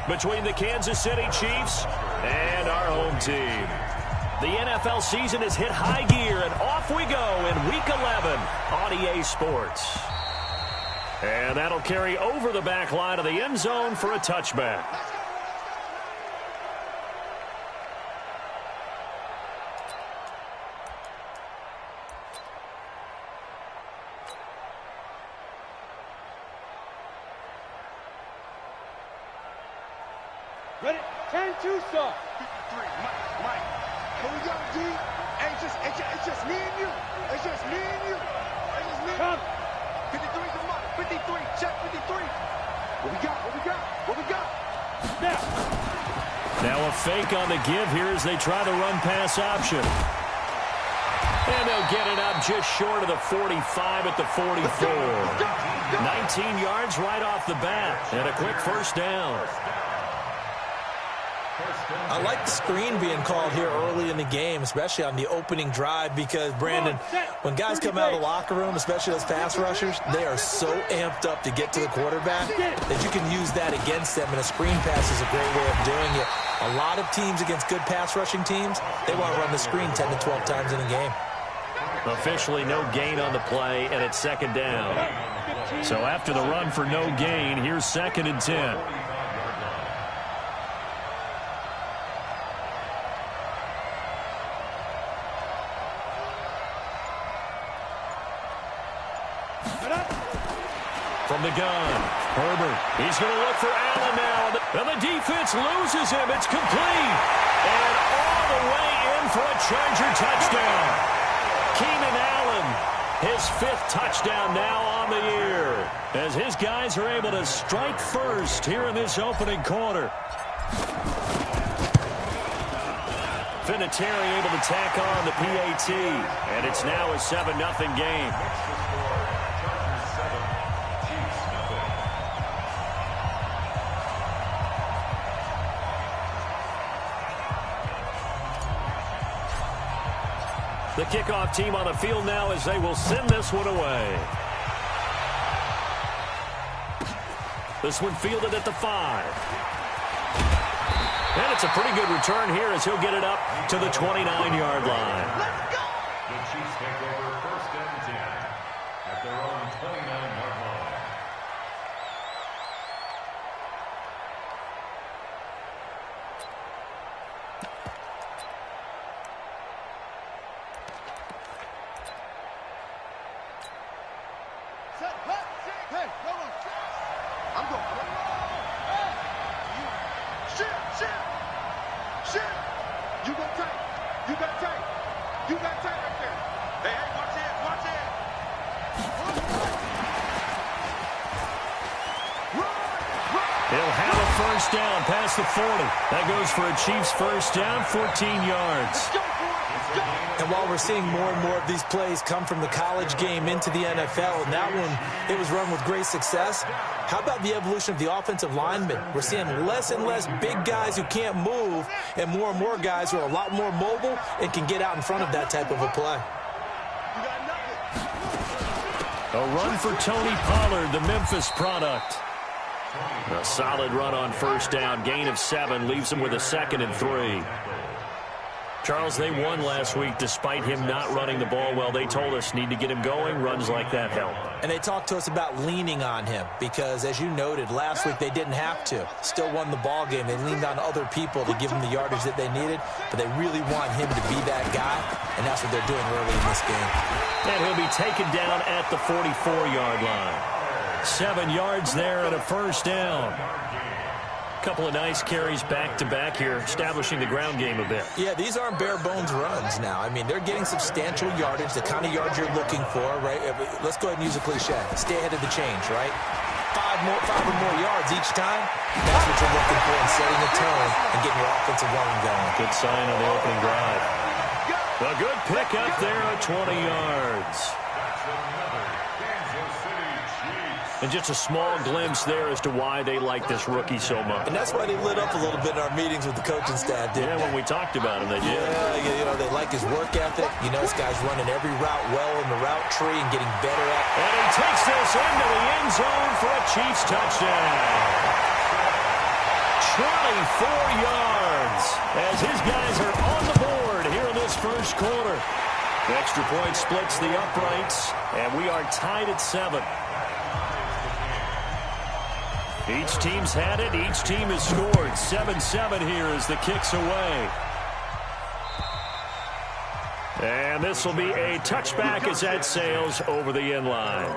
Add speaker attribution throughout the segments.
Speaker 1: between the Kansas City Chiefs and our home team. The NFL season has hit high gear, and off we go in Week 11 on EA Sports. And that'll carry over the back line of the end zone for a touchback.
Speaker 2: Ready? 10-2, sir.
Speaker 3: 53, Mike. Here we go, D. It's just me and you. It's just me and you. It's just me.
Speaker 2: Come.
Speaker 3: 53 is a mark. 53. Check 53. What we got?
Speaker 1: Now a fake on the give here as they try the run-pass option. And they'll get it up just short of the 45 at the 44. 19 yards right off the bat. And a quick first down.
Speaker 4: I like the screen being called here early in the game, especially on the opening drive, because, Brandon, when guys come out of the locker room, especially those pass rushers, they are so amped up to get to the quarterback that you can use that against them, and a screen pass is a great way of doing it. A lot of teams against good pass rushing teams, they want to run the screen 10 to 12 times in a game.
Speaker 1: Officially no gain on the play, and it's second down. So after the run for no gain, here's 2nd and 10. From the gun, Herbert. He's going to look for Allen now. And the defense loses him. It's complete. And all the way in for a Charger touchdown. Keenan Allen, his 5th touchdown now on the year, as his guys are able to strike first here in this opening quarter. Vinatieri able to tack on the PAT, and it's now a 7-0 game. The kickoff team on the field now as they will send this one away. This one fielded at the 5. And it's a pretty good return here as he'll get it up to the 29-yard line.
Speaker 3: Let's go!
Speaker 5: The Chiefs take over 1st and 10 at their own 29-yard line.
Speaker 3: Hey, come on. I'm going. Shit. You got tight. You got tight right there. Hey, watch it.
Speaker 1: He'll have a first down past the 40. That goes for a Chiefs first down, 14 yards.
Speaker 4: And while we're seeing more and more of these plays come from the college game into the NFL, and that one, it was run with great success, how about the evolution of the offensive linemen? We're seeing less and less big guys who can't move, and more guys who are a lot more mobile and can get out in front of that type of a play.
Speaker 1: A run for Tony Pollard, the Memphis product. A solid run on first down, gain of 7, leaves him with a 2nd and 3. Charles, they won last week despite him not running the ball well. They told us need to get him going. Runs like that help.
Speaker 4: And they talked to us about leaning on him because, as you noted, last week they didn't have to. Still won the ball game. They leaned on other people to give them the yardage that they needed, but they really want him to be that guy, and that's what they're doing early in this game.
Speaker 1: And he'll be taken down at the 44-yard line. 7 yards there and a first down. Couple of nice carries back-to-back here, establishing the ground game a bit.
Speaker 4: Yeah, these aren't bare-bones runs now. I mean, they're getting substantial yardage, the kind of yards you're looking for, right? Let's go ahead and use a cliche. Stay ahead of the change, right? 5 or more yards each time. That's what you're looking for in setting a tone and getting your offensive line going.
Speaker 1: Good sign on the opening drive. A good pickup there at 20 yards. And just a small glimpse there as to why they like this rookie so much.
Speaker 4: And that's why they lit up a little bit in our meetings with the coaching staff, didn't they?
Speaker 1: When we talked about him, they did.
Speaker 4: Yeah, you know, they like his work ethic. You know, this guy's running every route well in the route tree and getting better at it.
Speaker 1: And he takes this into the end zone for a Chiefs touchdown. yards as his guys are on the board here in this first quarter. The extra point splits the uprights, and we are tied at 7. Each team's had it. Each team has scored. 7-7 here as the kick's away. And this will be a touchback as that sails over the end line.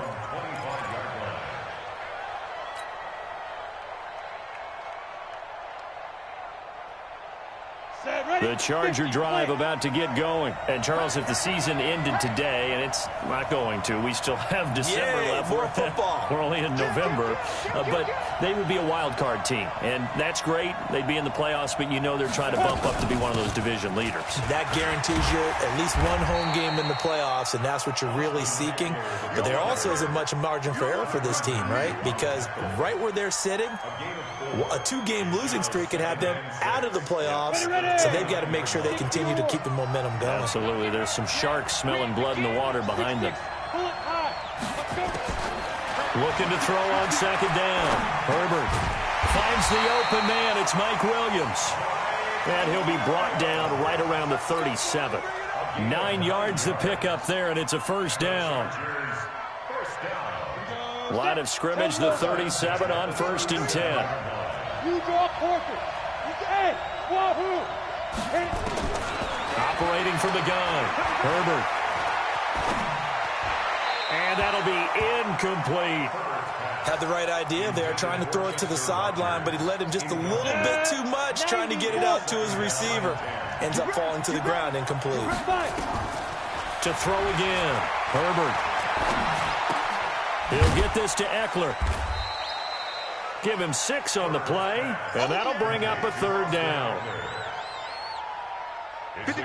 Speaker 1: The Charger drive about to get going. And, Charles, if the season ended today, and it's not going to, we still have December left.
Speaker 4: More football.
Speaker 1: We're only in November. But they would be a wild card team. And that's great. They'd be in the playoffs, but you know they're trying to bump up to be one of those division leaders.
Speaker 4: That guarantees you at least one home game in the playoffs, and that's what you're really seeking. But there also isn't much margin for error for this team, right? Because right where they're sitting, a 2-game losing streak could have them out of the playoffs. So they've got to make sure they continue to keep the momentum going.
Speaker 1: Absolutely. There's some sharks smelling blood in the water behind them. Looking to throw on second down. Herbert finds the open man. It's Mike Williams. And he'll be brought down right around the 37. 9 yards the pickup there, and it's a first down. Line of scrimmage, the 37 on 1st and 10. Operating from the gun. Herbert. And that'll be incomplete.
Speaker 4: Had the right idea there, trying to throw it to the sideline, but he led him just a little bit too much, trying to get it out to his receiver. Ends up falling to the ground, incomplete.
Speaker 1: To throw again. Herbert. He'll get this to Eckler. Give him 6 on the play, and that'll bring up a 3rd down.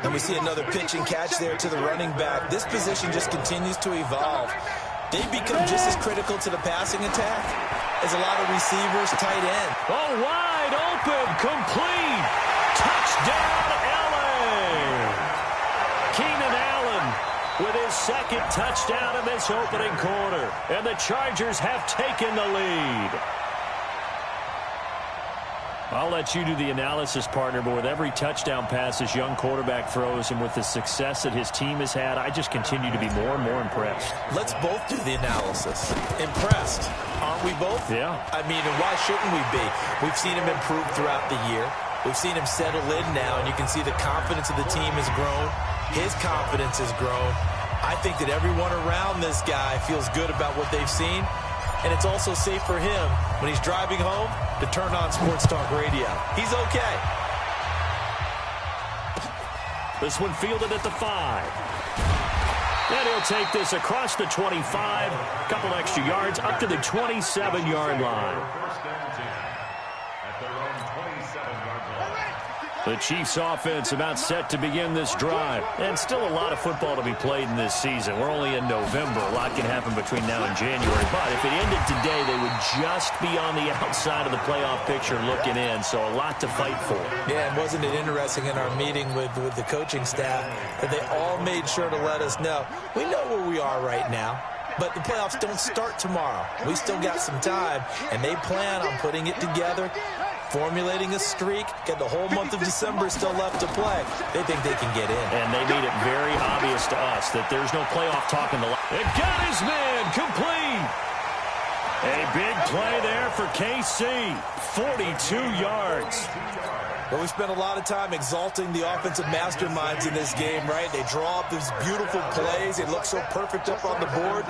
Speaker 4: And we see another pitch and catch there to the running back. This position just continues to evolve. They become just as critical to the passing attack as a lot of receivers, tight end.
Speaker 1: Oh, wide open, complete. Touchdown, L.A. Keenan Allen with his 2nd touchdown in this opening quarter. And the Chargers have taken the lead. I'll let you do the analysis, partner, but with every touchdown pass this young quarterback throws and with the success that his team has had, I just continue to be more and more impressed.
Speaker 4: Let's both do the analysis. Impressed, aren't we both?
Speaker 1: Yeah.
Speaker 4: I mean, and why shouldn't we be? We've seen him improve throughout the year. We've seen him settle in now, and you can see the confidence of the team has grown. His confidence has grown. I think that everyone around this guy feels good about what they've seen. And it's also safe for him when he's driving home to turn on Sports Talk Radio. He's okay.
Speaker 1: This one fielded at the 5. And he'll take this across the 25. A couple extra yards up to the 27-yard line. The Chiefs offense about set to begin this drive. And still a lot of football to be played in this season. We're only in November. A lot can happen between now and January. But if it ended today, they would just be on the outside of the playoff picture looking in. So a lot to fight for.
Speaker 4: Yeah, and wasn't it interesting in our meeting with the coaching staff that they all made sure to let us know, we know where we are right now. But the playoffs don't start tomorrow. We still got some time, and they plan on putting it together, formulating a streak, get the whole month of December still left to play. They think they can get in.
Speaker 1: And they made it very obvious to us that there's no playoff talk in the line. It got his man complete. A big play there for KC. 42 yards.
Speaker 4: But we spent a lot of time exalting the offensive masterminds in this game, right? They draw up these beautiful plays. They look so perfect up on the board.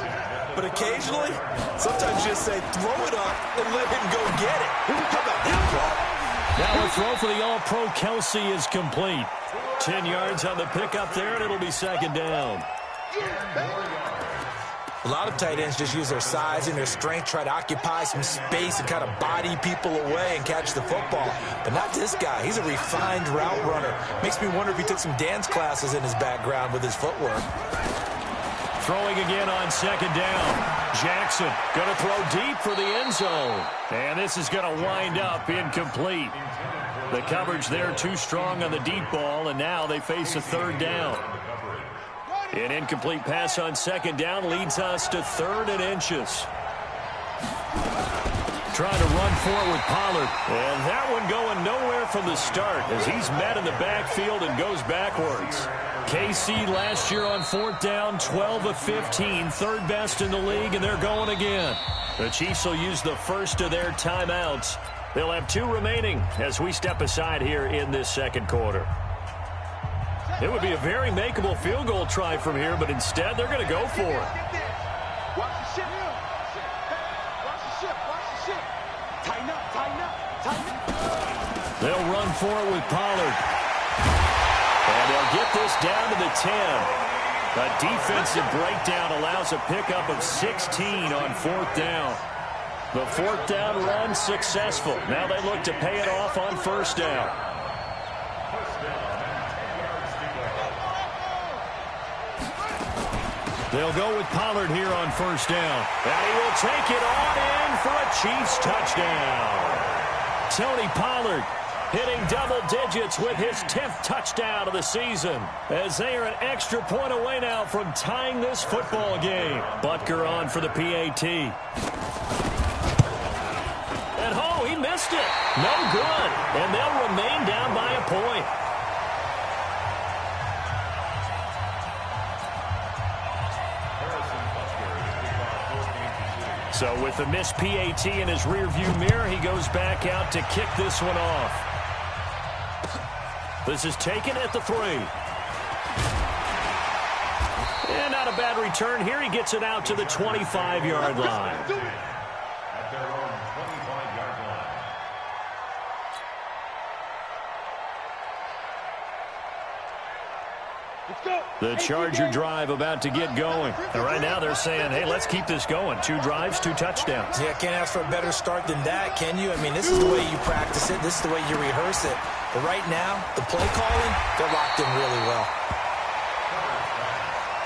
Speaker 4: But occasionally, sometimes you just say, throw it up and let him go get it. How about that play?
Speaker 1: Now a throw for the All-Pro Kelsey is complete. 10 yards on the pickup there, and it'll be 2nd down.
Speaker 4: A lot of tight ends just use their size and their strength, try to occupy some space and kind of body people away and catch the football. But not this guy. He's a refined route runner. Makes me wonder if he took some dance classes in his background with his footwork.
Speaker 1: Throwing again on 2nd down. Jackson going to throw deep for the end zone. And this is going to wind up incomplete. The coverage there too strong on the deep ball, and now they face a 3rd down. An incomplete pass on 2nd down leads us to 3rd and inches. trying to run for it with Pollard. And that one going nowhere from the start as he's met in the backfield and goes backwards. KC last year on 4th down, 12 of 15, third best in the league, and they're going again. The Chiefs will use the first of their timeouts. They'll have 2 remaining as we step aside here in this second quarter. It would be a very makeable field goal try from here, but instead they're going to go for it.
Speaker 3: Watch the ship. Watch the ship. Watch the ship. Tighten up. Tighten up. Tighten up.
Speaker 1: They'll run for it with Pollard. And they'll get this down to the 10. A defensive breakdown allows a pickup of 16 on 4th down. The 4th down run successful. Now they look to pay it off on 1st down. They'll go with Pollard here on 1st down. And he will take it on in for a Chiefs touchdown. Tony Pollard hitting double digits with his 10th touchdown of the season, as they are an extra point away now from tying this football game. Butker on for the PAT. And oh, he missed it. No good. And they'll remain down by a point. So with the missed PAT in his rearview mirror, he goes back out to kick this one off. This is taken at the 3. And not a bad return here. He gets it out to the 25-yard line.
Speaker 5: At their own 25-yard line.
Speaker 1: The Charger drive about to get going. And right now they're saying, hey, let's keep this going. 2 drives, 2 touchdowns.
Speaker 4: Yeah, can't ask for a better start than that, can you? I mean, this is the way you practice it. This is the way you rehearse it. But right now, the play calling, they're locked in really well.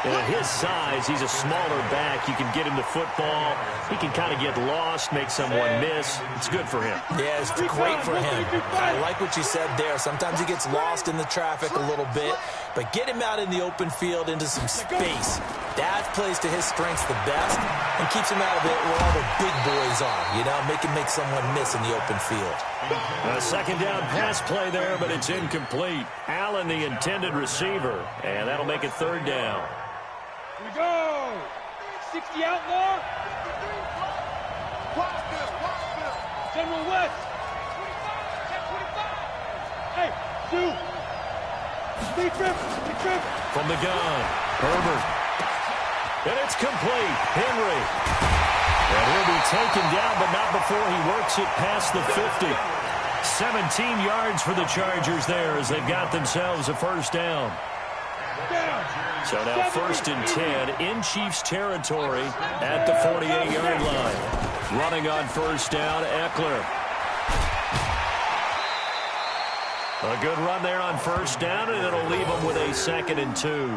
Speaker 1: And at his size, he's a smaller back. You can get him the football. He can kind of get lost, make someone miss. It's good for him.
Speaker 4: Yeah, it's great for him. I like what you said there. Sometimes he gets lost in the traffic a little bit, but get him out in the open field into some space. That plays to his strengths the best and keeps him out of it where all the big boys are, you know, make someone miss in the open field.
Speaker 1: A second down pass play there, but it's incomplete. Allen, the intended receiver, and that'll make it 3rd down.
Speaker 3: Here we go. 60 outlaw. General West. 25. Hey, Sue. Big trip.
Speaker 1: From the gun, Herbert. And it's complete. Henry. And he'll be taken down, but not before he works it past the 50. 17 yards for the Chargers there as they've got themselves a 1st down. So now 1st and 10 in Chiefs territory at the 48-yard line. Running on 1st down, Eckler. A good run there on 1st down, and it'll leave them with a 2nd and 2.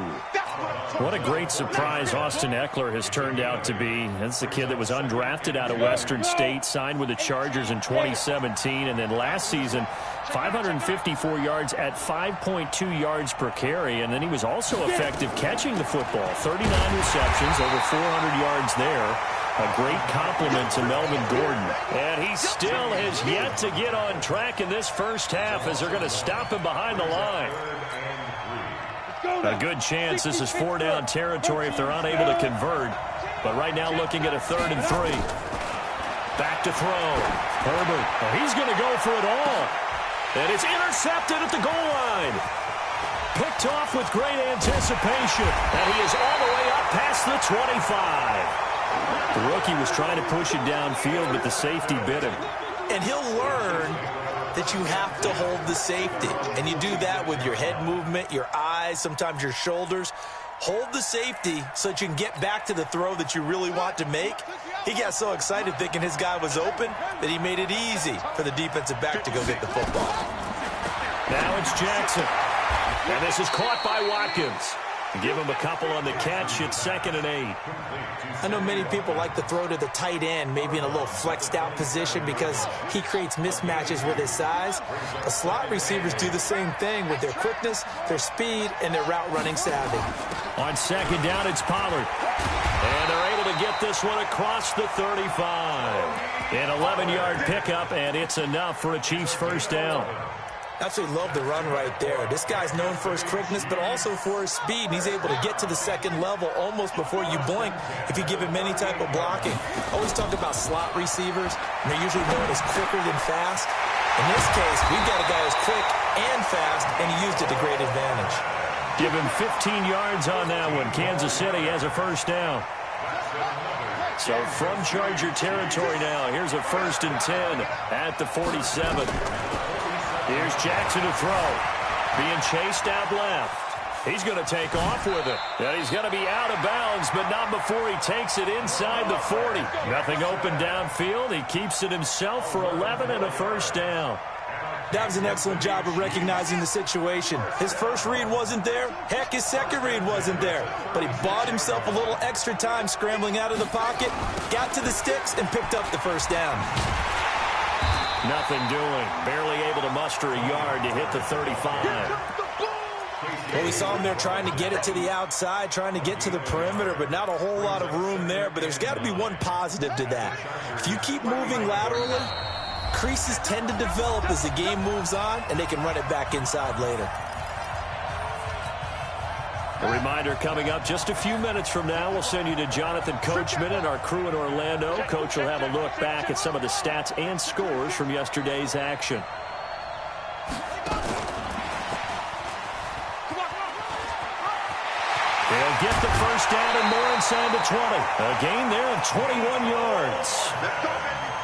Speaker 1: What a great surprise Austin Eckler has turned out to be. That's the kid that was undrafted out of Western State, signed with the Chargers in 2017, and then last season, 554 yards at 5.2 yards per carry, and then he was also effective catching the football. 39 receptions, over 400 yards there. A great compliment to Melvin Gordon. And he still has yet to get on track in this first half as they're going to stop him behind the line. A good chance this is 4-down territory if they're unable to convert. But right now looking at a 3rd and 3. Back to throw. Herbert. Oh, he's going to go for it all. And it's intercepted at the goal line. Picked off with great anticipation. And he is all the way up past the 25. The rookie was trying to push it downfield, but the safety bit him.
Speaker 4: And he'll learn that you have to hold the safety. And you do that with your head movement, your eyes, sometimes your shoulders. Hold the safety so that you can get back to the throw that you really want to make. He got so excited thinking his guy was open that he made it easy for the defensive back to go get the football.
Speaker 1: Now it's Jackson. And this is caught by Watkins. Give him a couple on the catch. It's 2nd and 8.
Speaker 4: I know many people like to throw to the tight end, maybe in a little flexed out position because he creates mismatches with his size. The slot receivers do the same thing with their quickness, their speed, and their route running savvy.
Speaker 1: On 2nd down, it's Pollard. And they're able to get this one across the 35. An 11-yard pickup, and it's enough for a Chiefs first down.
Speaker 4: Absolutely love the run right there. This guy's known for his quickness, but also for his speed. And he's able to get to the second level almost before you blink if you give him any type of blocking. Always talk about slot receivers, and they're usually known as quicker than fast. In this case, we've got a guy who's quick and fast, and he used it to great advantage.
Speaker 1: Give him 15 yards on that one. Kansas City has a first down. So from Charger territory now, here's a 1st and 10 at the 47. Here's Jackson to throw. Being chased out left. He's going to take off with it. And he's going to be out of bounds, but not before he takes it inside the 40. Nothing open downfield. He keeps it himself for 11 and a first down.
Speaker 4: That was an excellent job of recognizing the situation. His first read wasn't there. Heck, his second read wasn't there. But he bought himself a little extra time scrambling out of the pocket, got to the sticks, and picked up the first down.
Speaker 1: Nothing doing. Barely able to muster a yard to hit the 35.
Speaker 4: Well, we saw him there trying to get it to the outside, trying to get to the perimeter, but not a whole lot of room there. But there's got to be one positive to that. If you keep moving laterally, creases tend to develop as the game moves on, and they can run it back inside later.
Speaker 1: A reminder coming up just a few minutes from now. We'll send you to Jonathan Coachman and our crew in Orlando. Coach will have a look back at some of the stats and scores from yesterday's action. They'll get the first down and more inside the 20. A gain there of 21 yards.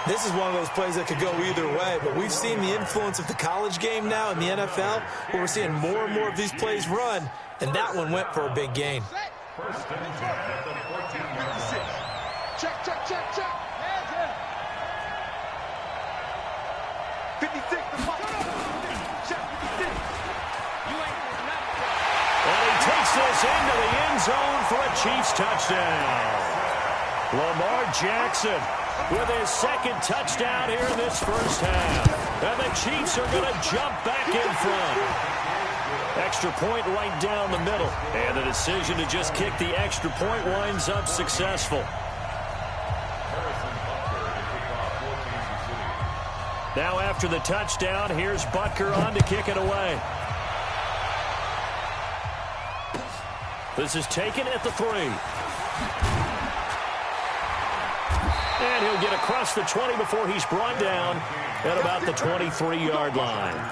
Speaker 4: This is one of those plays that could go either way, but we've seen the influence of the college game now in the NFL, where we're seeing more and more of these plays run, and that one went for a big gain.
Speaker 5: First and 10 at the 14-yard line.
Speaker 3: Check. 56, the ball. Check 56.
Speaker 1: And he takes this into the end zone for a Chiefs touchdown. Lamar Jackson with his second touchdown here in this first half. And the Chiefs are going to jump back in front. Extra point right down the middle. And the decision to just kick the extra point winds up successful. Now after the touchdown, here's Butker on to kick it away. This is taken at the 3. And he'll get across the 20 before he's brought down at about the 23-yard line.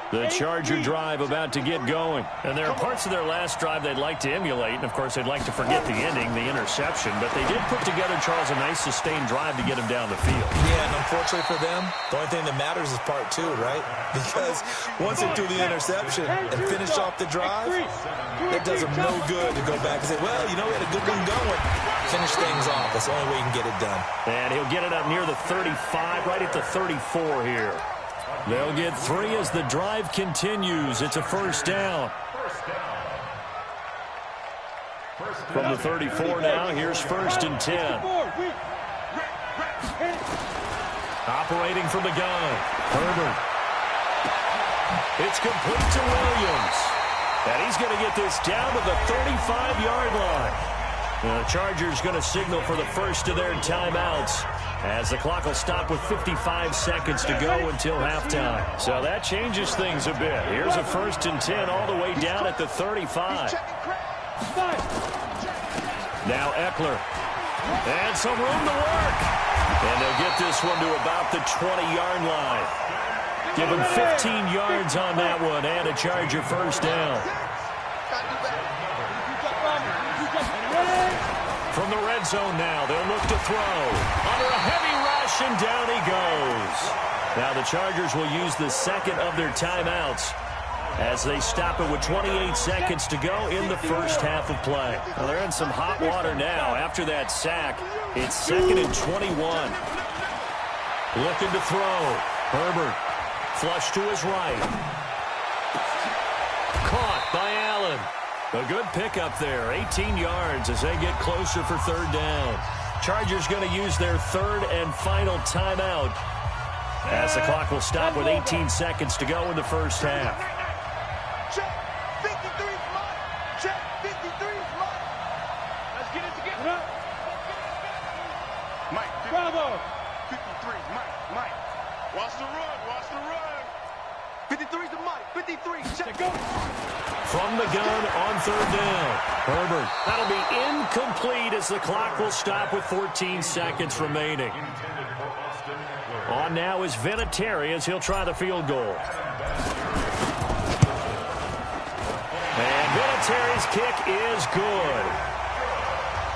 Speaker 1: The Charger drive about to get going. And there are parts of their last drive they'd like to emulate. And, of course, they'd like to forget the ending, the interception. But they did put together, Charles, a nice sustained drive to get him down the field.
Speaker 4: Yeah, and unfortunately for them, the only thing that matters is part 2, right? Because once they do the interception and finish off the drive, it does them no good to go back and say, well, you know, we had a good one going. Finish things off. That's the only way you can get it done.
Speaker 1: And he'll get it up near the 35, right at the 34 here. They'll get 3 as the drive continues. It's a first down. From the 34 now, here's 1st and 10. Operating from the gun, Herbert. It's complete to Williams. And he's going to get this down to the 35-yard line. The Chargers going to signal for the first of their timeouts, as the clock will stop with 55 seconds to go until halftime. So that changes things a bit. Here's a 1st and 10 all the way down at the 35. Now Eckler. And some room to work. And they'll get this one to about the 20-yard line. Give him 15 yards on that one and a Charger first down. From the red zone now, they'll look to throw. Under a heavy rush, and down he goes. Now the Chargers will use the second of their timeouts as they stop it with 28 seconds to go in the first half of play. Well, they're in some hot water now. After that sack, it's 2nd and 21. Looking to throw. Herbert, flush to his right. Caught by Allen. A good pickup there, 18 yards as they get closer for 3rd down. Chargers going to use their third and final timeout as the clock will stop with 18 seconds to go in the first half.
Speaker 3: Check. 53 is mine. Check. 53 is mine. Let's get it together. Mike. Bravo. 53 is Mike. Watch the run. Watch the run. 53 is the Mike. 53. Check. Go.
Speaker 1: From the gun on third down. Herbert. That'll be incomplete as the clock will stop with 14 seconds remaining. On now is Vinatieri as he'll try the field goal. And Vinatieri's kick is good.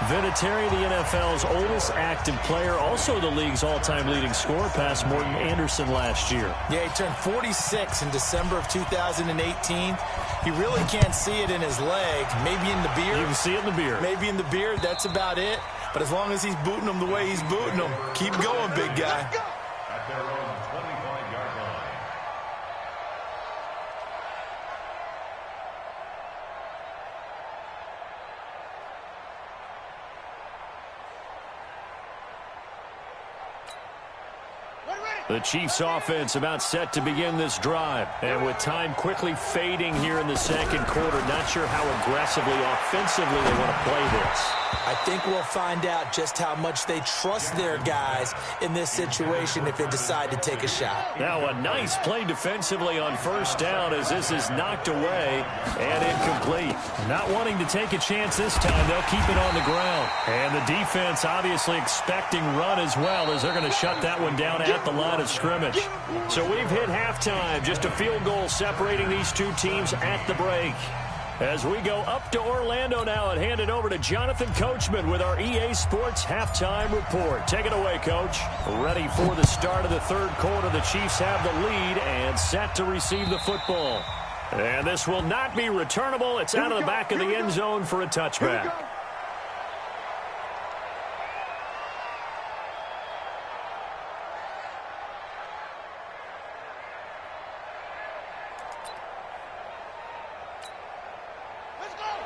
Speaker 1: Vinatieri, the NFL's oldest active player, also the league's all-time leading scorer, past Morton Anderson last year.
Speaker 4: Yeah, he turned 46 in December of 2018. He really can't see it in his leg, maybe in the beard.
Speaker 1: You can see it in the beard.
Speaker 4: Maybe in the beard, that's about it. But as long as he's booting them the way he's booting them, keep going, big guy.
Speaker 5: At their own 25-yard line.
Speaker 1: The Chiefs offense about set to begin this drive. And with time quickly fading here in the second quarter, not sure how aggressively, offensively they want to play this.
Speaker 4: I think we'll find out just how much they trust their guys in this situation if they decide to take a shot.
Speaker 1: Now a nice play defensively on first down as this is knocked away and incomplete. Not wanting to take a chance this time, they'll keep it on the ground. And the defense obviously expecting run as well as they're going to shut that one down at the line of scrimmage. So we've hit halftime, just a field goal separating these two teams at the break. As we go up to Orlando now and hand it over to Jonathan Coachman with our EA Sports Halftime Report. Take it away, Coach. Ready for the start of the third quarter. The Chiefs have the lead and set to receive the football. And this will not be returnable. It's out of the back of the end zone for a touchback.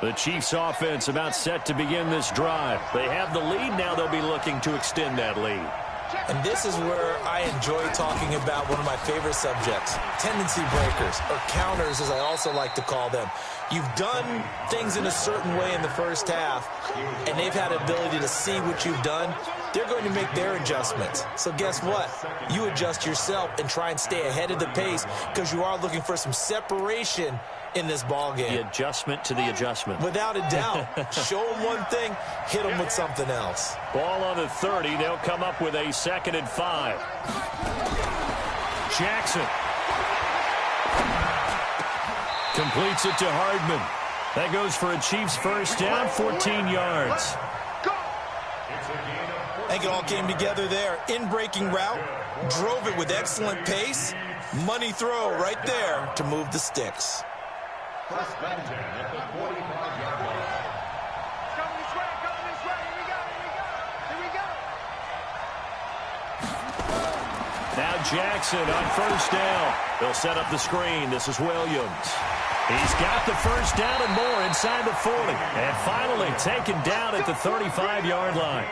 Speaker 1: The Chiefs offense about set to begin this drive. They have the lead. Now they'll be looking to extend that lead.
Speaker 4: And this is where I enjoy talking about one of my favorite subjects, tendency breakers, or counters as I also like to call them. You've done things in a certain way in the first half, and they've had the ability to see what you've done. They're going to make their adjustments. So guess what? You adjust yourself and try and stay ahead of the pace because you are looking for some separation in this ball game.
Speaker 1: The adjustment to the adjustment.
Speaker 4: Without a doubt. Show them one thing, hit them with something else.
Speaker 1: Ball on the 30. They'll come up with a 2nd and 5. Jackson completes it to Hardman. That goes for a Chiefs first down, 14 yards.
Speaker 4: I think it all came together there. In-breaking route, drove it with excellent pace. Money throw right there to move the sticks.
Speaker 5: First and 10 at the 45-yard line.
Speaker 3: Coming this way. Here we go.
Speaker 1: Now Jackson on first down. They'll set up the screen. This is Williams. He's got the first down and more inside the 40. And finally taken down at the 35-yard line.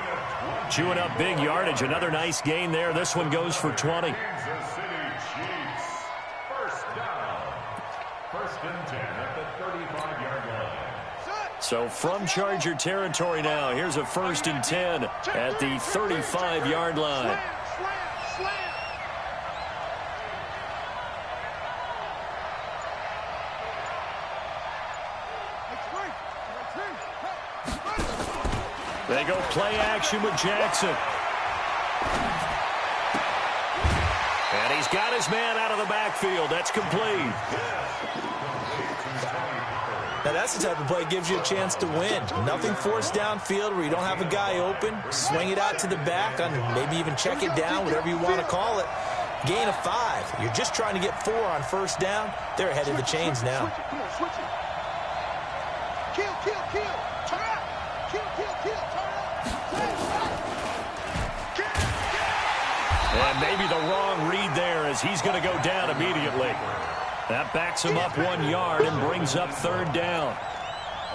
Speaker 1: Chewing up big yardage. Another nice gain there. This one goes for 20.
Speaker 5: Kansas City Chiefs. First down. First and 10 at the 35-yard line.
Speaker 1: So from Charger territory now, here's a 1st and 10 at the 35-yard line.
Speaker 3: Slam.
Speaker 1: They go play action with Jackson. And he's got his man out of the backfield. That's complete.
Speaker 4: Now, that's the type of play that gives you a chance to win. Nothing forced downfield where you don't have a guy open. Swing it out to the back, and maybe even check it down, whatever you want to call it. Gain of 5. You're just trying to get 4 on first down. They're ahead of the chains now.
Speaker 3: Switch it. Kill. Turn out. Kill. Turn out.
Speaker 1: And maybe the wrong read there as he's going to go down immediately. That backs him up 1 yard and brings up 3rd down.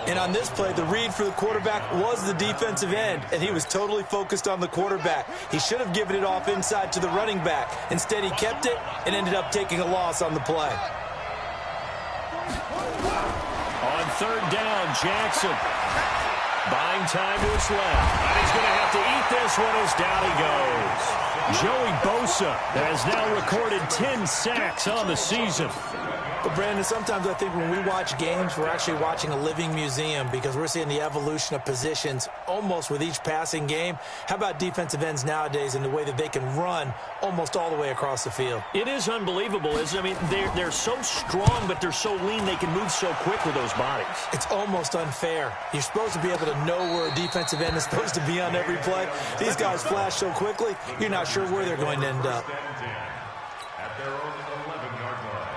Speaker 4: And on this play, the read for the quarterback was the defensive end, and he was totally focused on the quarterback. He should have given it off inside to the running back. Instead, he kept it and ended up taking a loss on the play.
Speaker 1: On third down, Jackson. Buying time to his left. And he's going to have to eat this one as down he goes. Joey Bosa has now recorded 10 sacks on the season.
Speaker 4: But, Brandon, sometimes I think when we watch games, we're actually watching a living museum because we're seeing the evolution of positions almost with each passing game. How about defensive ends nowadays and the way that they can run almost all the way across the field?
Speaker 1: It is unbelievable, isn't it? I mean, they're so strong, but they're so lean they can move so quick with those bodies.
Speaker 4: It's almost unfair. You're supposed to be able to know where a defensive end is supposed to be on every play. These guys flash so quickly, you're not sure where they're going to end up.
Speaker 5: At their own 11-yard line.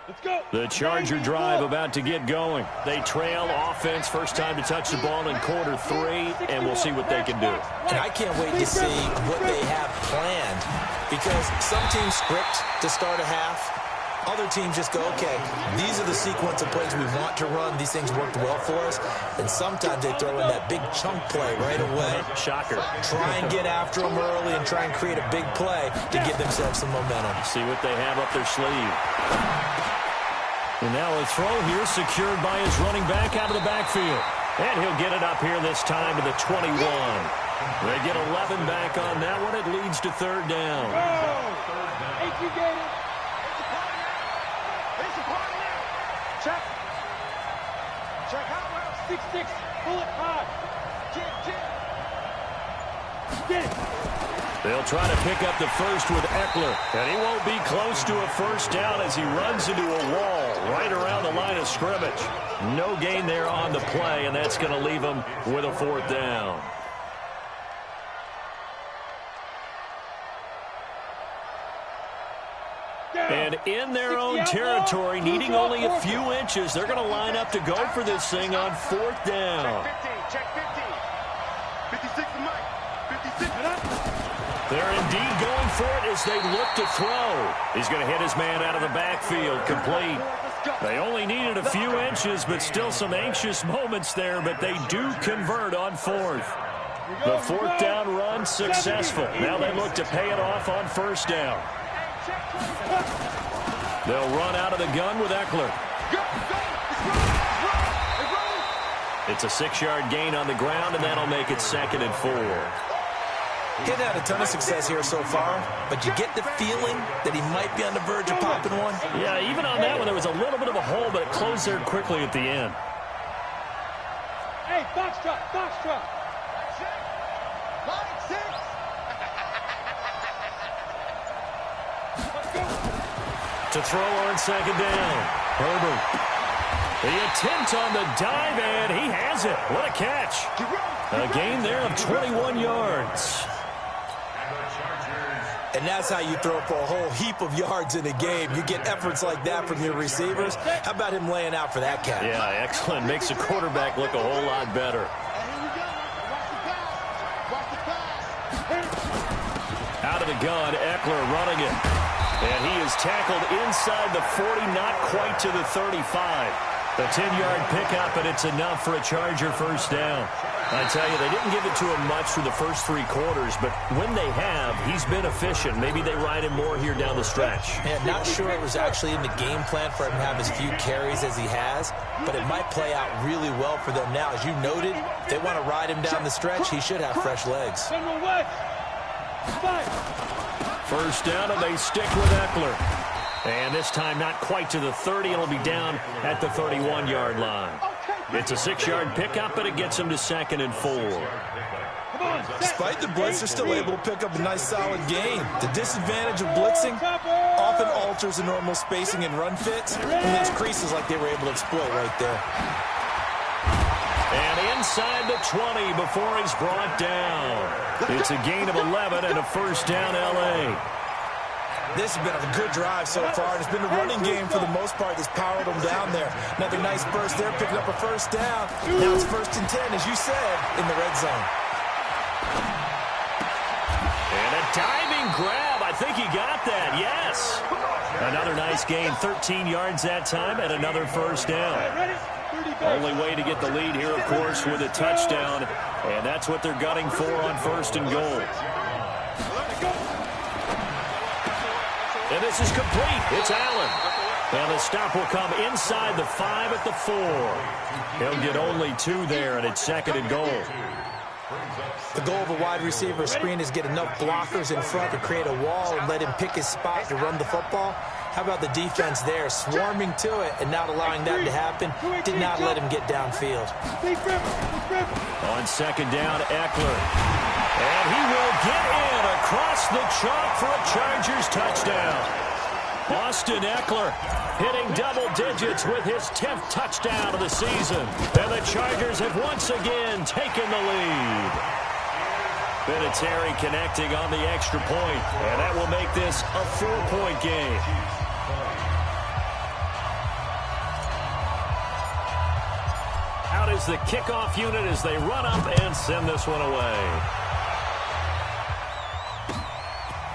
Speaker 3: Let's go.
Speaker 1: The Charger drive about to get going. They trail offense, first time to touch the ball in quarter 3, and we'll see what they can do.
Speaker 4: And I can't wait to see what they have planned because some teams script to start a half. Other teams just go, okay, these are the sequence of plays we want to run. These things worked well for us. And sometimes they throw in that big chunk play right away.
Speaker 1: Shocker.
Speaker 4: Try and get after them early and try and create a big play to give themselves some momentum.
Speaker 1: See what they have up their sleeve. And now a throw here secured by his running back out of the backfield. And he'll get it up here this time to the 21. They get 11 back on that one. It leads to third down.
Speaker 3: Check. Check out round 6-6. Pull it high. Get it.
Speaker 1: They'll try to pick up the first with Eckler. And he won't be close to a first down as he runs into a wall right around the line of scrimmage. No gain there on the play, and that's going to leave him with a fourth down. And in their own territory, needing only a few inches, they're going to line up to go for this thing on fourth down.
Speaker 3: Check 15. 56 to Mike. 56.
Speaker 1: They're indeed going for it as they look to throw. He's going to hit his man out of the backfield, complete. They only needed a few inches, but still some anxious moments there, but they do convert on fourth. The fourth down run successful. Now they look to pay it off on first down. They'll run out of the gun with Eckler. It's a 6-yard gain on the ground, and that'll make it 2nd and 4.
Speaker 4: He hasn't had a ton of success here so far, but you get the feeling that he might be on the verge of popping one.
Speaker 1: Yeah, even on that one, there was a little bit of a hole, but it closed there quickly at the end.
Speaker 3: Hey, box truck, box truck.
Speaker 1: To throw on second down. Herbert. The attempt on the dive, and he has it. What a catch. A gain there of 21 yards.
Speaker 4: And that's how you throw for a whole heap of yards in a game. You get efforts like that from your receivers. How about him laying out for that catch?
Speaker 1: Yeah, excellent. Makes the quarterback look a whole lot better. Out of the gun, Eckler running it. And he is tackled inside the 40, not quite to the 35. The 10-yard pickup, and it's enough for a Charger first down. I tell you, they didn't give it to him much for the first 3 quarters, but when they have, he's been efficient. Maybe they ride him more here down the stretch.
Speaker 4: Yeah, not sure it was actually in the game plan for him to have as few carries as he has, but it might play out really well for them now. As you noted, if they want to ride him down the stretch, he should have fresh legs.
Speaker 1: First down, and they stick with Eckler. And this time not quite to the 30. It'll be down at the 31-yard line. It's a 6-yard pickup, but it gets him to 2nd and 4.
Speaker 4: Despite the blitz, they're still able to pick up a nice, solid gain. The disadvantage of blitzing often alters the normal spacing and run fits, and these creases like they were able to exploit right there.
Speaker 1: And inside the 20 before he's brought down. It's a gain of 11 and a first down, L.A.
Speaker 4: This has been a good drive so far, and it's been a running game for the most part that's powered them down there. Another nice burst there, picking up a first down. Now it's 1st and 10, as you said, in the red zone.
Speaker 1: And a diving grab. I think he got that. Yes. Another nice gain, 13 yards that time, and another first down. Only way to get the lead here, of course, with a touchdown, and that's what they're gunning for on first and goal. And this is complete. It's Allen. And the stop will come inside the 5 at the 4. He'll get only 2 there, and it's second and goal.
Speaker 4: The goal of a wide receiver screen is get enough blockers in front to create a wall and let him pick his spot to run the football. How about the defense there, swarming to it and not allowing that to happen? Did not let him get downfield.
Speaker 1: On second down, Eckler. And he will get in across the chalk for a Chargers touchdown. Austin Eckler hitting double digits with his 10th touchdown of the season. And the Chargers have once again taken the lead. Vinatieri connecting on the extra point, and that will make this a 4-point game. Out is the kickoff unit as they run up and send this one away.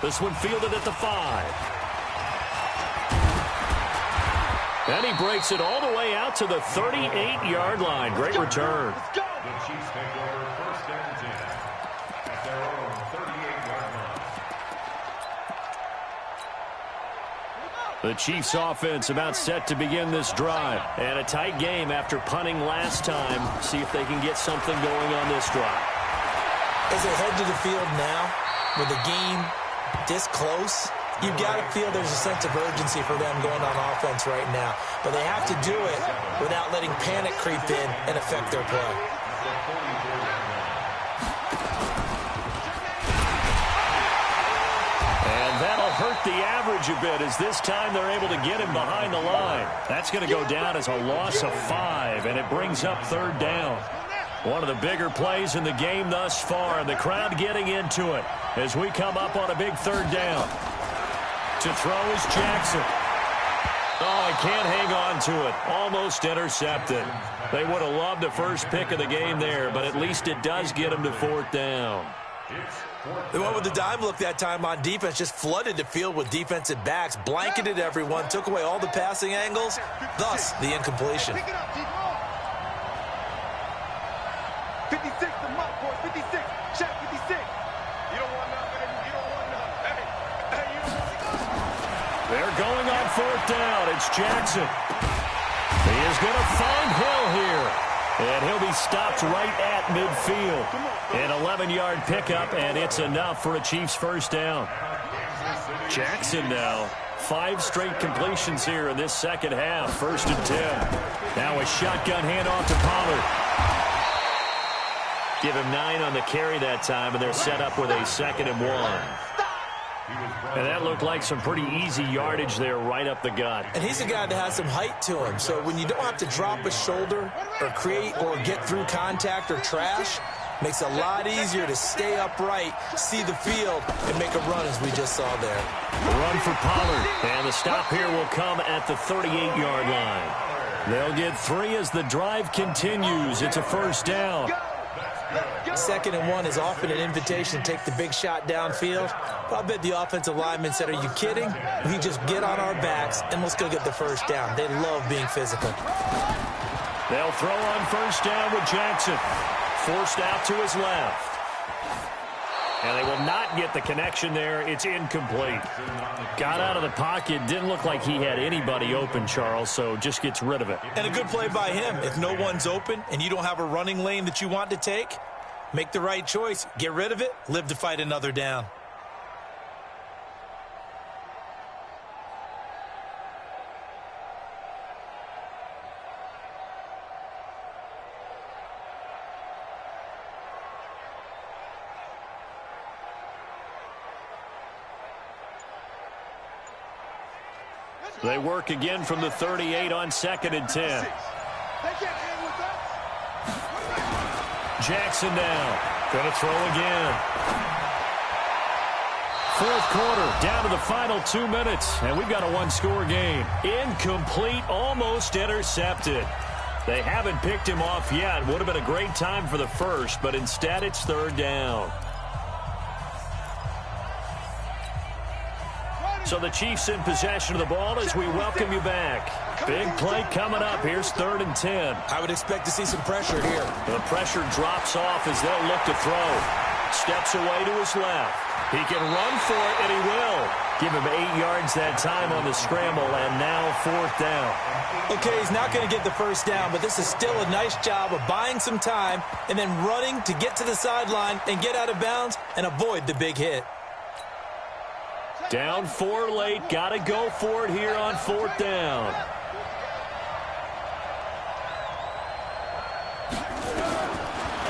Speaker 1: This one fielded at the 5. And he breaks it all the way out to the 38-yard line. Great return.
Speaker 5: The Chiefs take over first and 10 at their own 38-yard line.
Speaker 1: The Chiefs offense about set to begin this drive. And a tight game after punting last time. See if they can get something going on this drive.
Speaker 4: As they head to the field now, with the game this close, you've got to feel there's a sense of urgency for them going on offense right now. But they have to do it without letting panic creep in and affect their play.
Speaker 1: And that'll hurt the average a bit as this time they're able to get him behind the line. That's going to go down as a loss of 5, and it brings up third down. One of the bigger plays in the game thus far, and the crowd getting into it as we come up on a big third down. To throw is Jackson. Oh, he can't hang on to it. Almost intercepted. They would have loved the first pick of the game there, but at least it does get him to fourth down.
Speaker 4: They went with the dime look that time on defense, just flooded the field with defensive backs, blanketed everyone, took away all the passing angles, thus the incompletion.
Speaker 3: 56, the mark, boys. 56. Check 56. You don't want none, baby. You don't want none. Hey, you don't want none.
Speaker 1: They're going on fourth down. It's Jackson. He is going to find Hill here. And he'll be stopped right at midfield. An 11-yard pickup, and it's enough for a Chiefs first down. Jackson now. 5 straight completions here in this second half. First and 10. Now a shotgun handoff to Pollard. Give him 9 on the carry that time, and they're set up with a 2nd and 1. And that looked like some pretty easy yardage there right up the gut.
Speaker 4: And he's a guy that has some height to him, so when you don't have to drop a shoulder or create or get through contact or trash, makes it a lot easier to stay upright, see the field, and make a run as we just saw there.
Speaker 1: The run for Pollard, and the stop here will come at the 38-yard line. They'll get 3 as the drive continues. It's a first down.
Speaker 4: 2nd and 1 is often an invitation to take the big shot downfield. But I bet the offensive lineman said, are you kidding? We just get on our backs and let's go get the first down. They love being physical.
Speaker 1: They'll throw on first down with Jackson. Forced out to his left. And they will not get the connection there. It's incomplete. Got out of the pocket. Didn't look like he had anybody open, Charles, so just gets rid of it.
Speaker 4: And a good play by him. If no one's open and you don't have a running lane that you want to take, make the right choice. Get rid of it. Live to fight another down.
Speaker 1: They work again from the 38 on 2nd and 10. Jackson now. Going to throw again. Fourth quarter, down to the final 2 minutes, and we've got a one-score game. Incomplete, almost intercepted. They haven't picked him off yet. Would have been a great time for the first, but instead it's third down. So the Chiefs in possession of the ball as we welcome you back. Big play coming up. Here's 3rd and 10.
Speaker 4: I would expect to see some pressure here.
Speaker 1: The pressure drops off as they'll look to throw. Steps away to his left. He can run for it, and he will. Give him 8 yards that time on the scramble, and now 4th down.
Speaker 4: Okay, he's not going to get the first down, but this is still a nice job of buying some time and then running to get to the sideline and get out of bounds and avoid the big hit.
Speaker 1: Down 4 late. Got to go for it here on 4th down.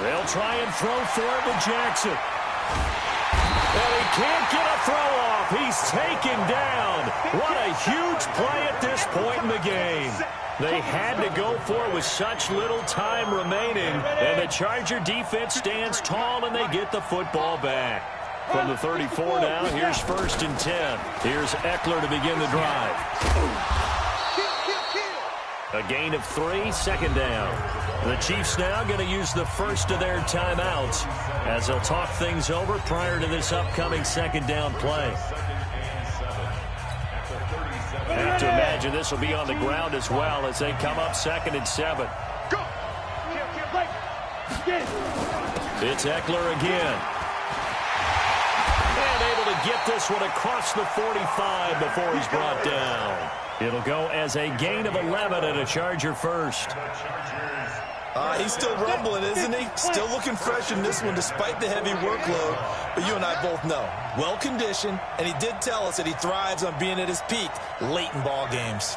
Speaker 1: They'll try and throw for it to Jackson. And he can't get a throw off. He's taken down. What a huge play at this point in the game. They had to go for it with such little time remaining. And the Charger defense stands tall, and they get the football back. From the 34 now, here's 1st and 10. Here's Eckler to begin the drive. A gain of 3, 2nd down. The Chiefs now going to use the first of their timeouts as they'll talk things over prior to this upcoming 2nd down play. I have to imagine this will be on the ground as well as they come up 2nd and 7. It's Eckler again. And able to get this one across the 45 before he's brought down. It'll go as a gain of 11 and a Charger first.
Speaker 4: He's still rumbling, isn't he? Still looking fresh in this one despite the heavy workload. But you and I both know, well-conditioned, and he did tell us that he thrives on being at his peak late in ball games.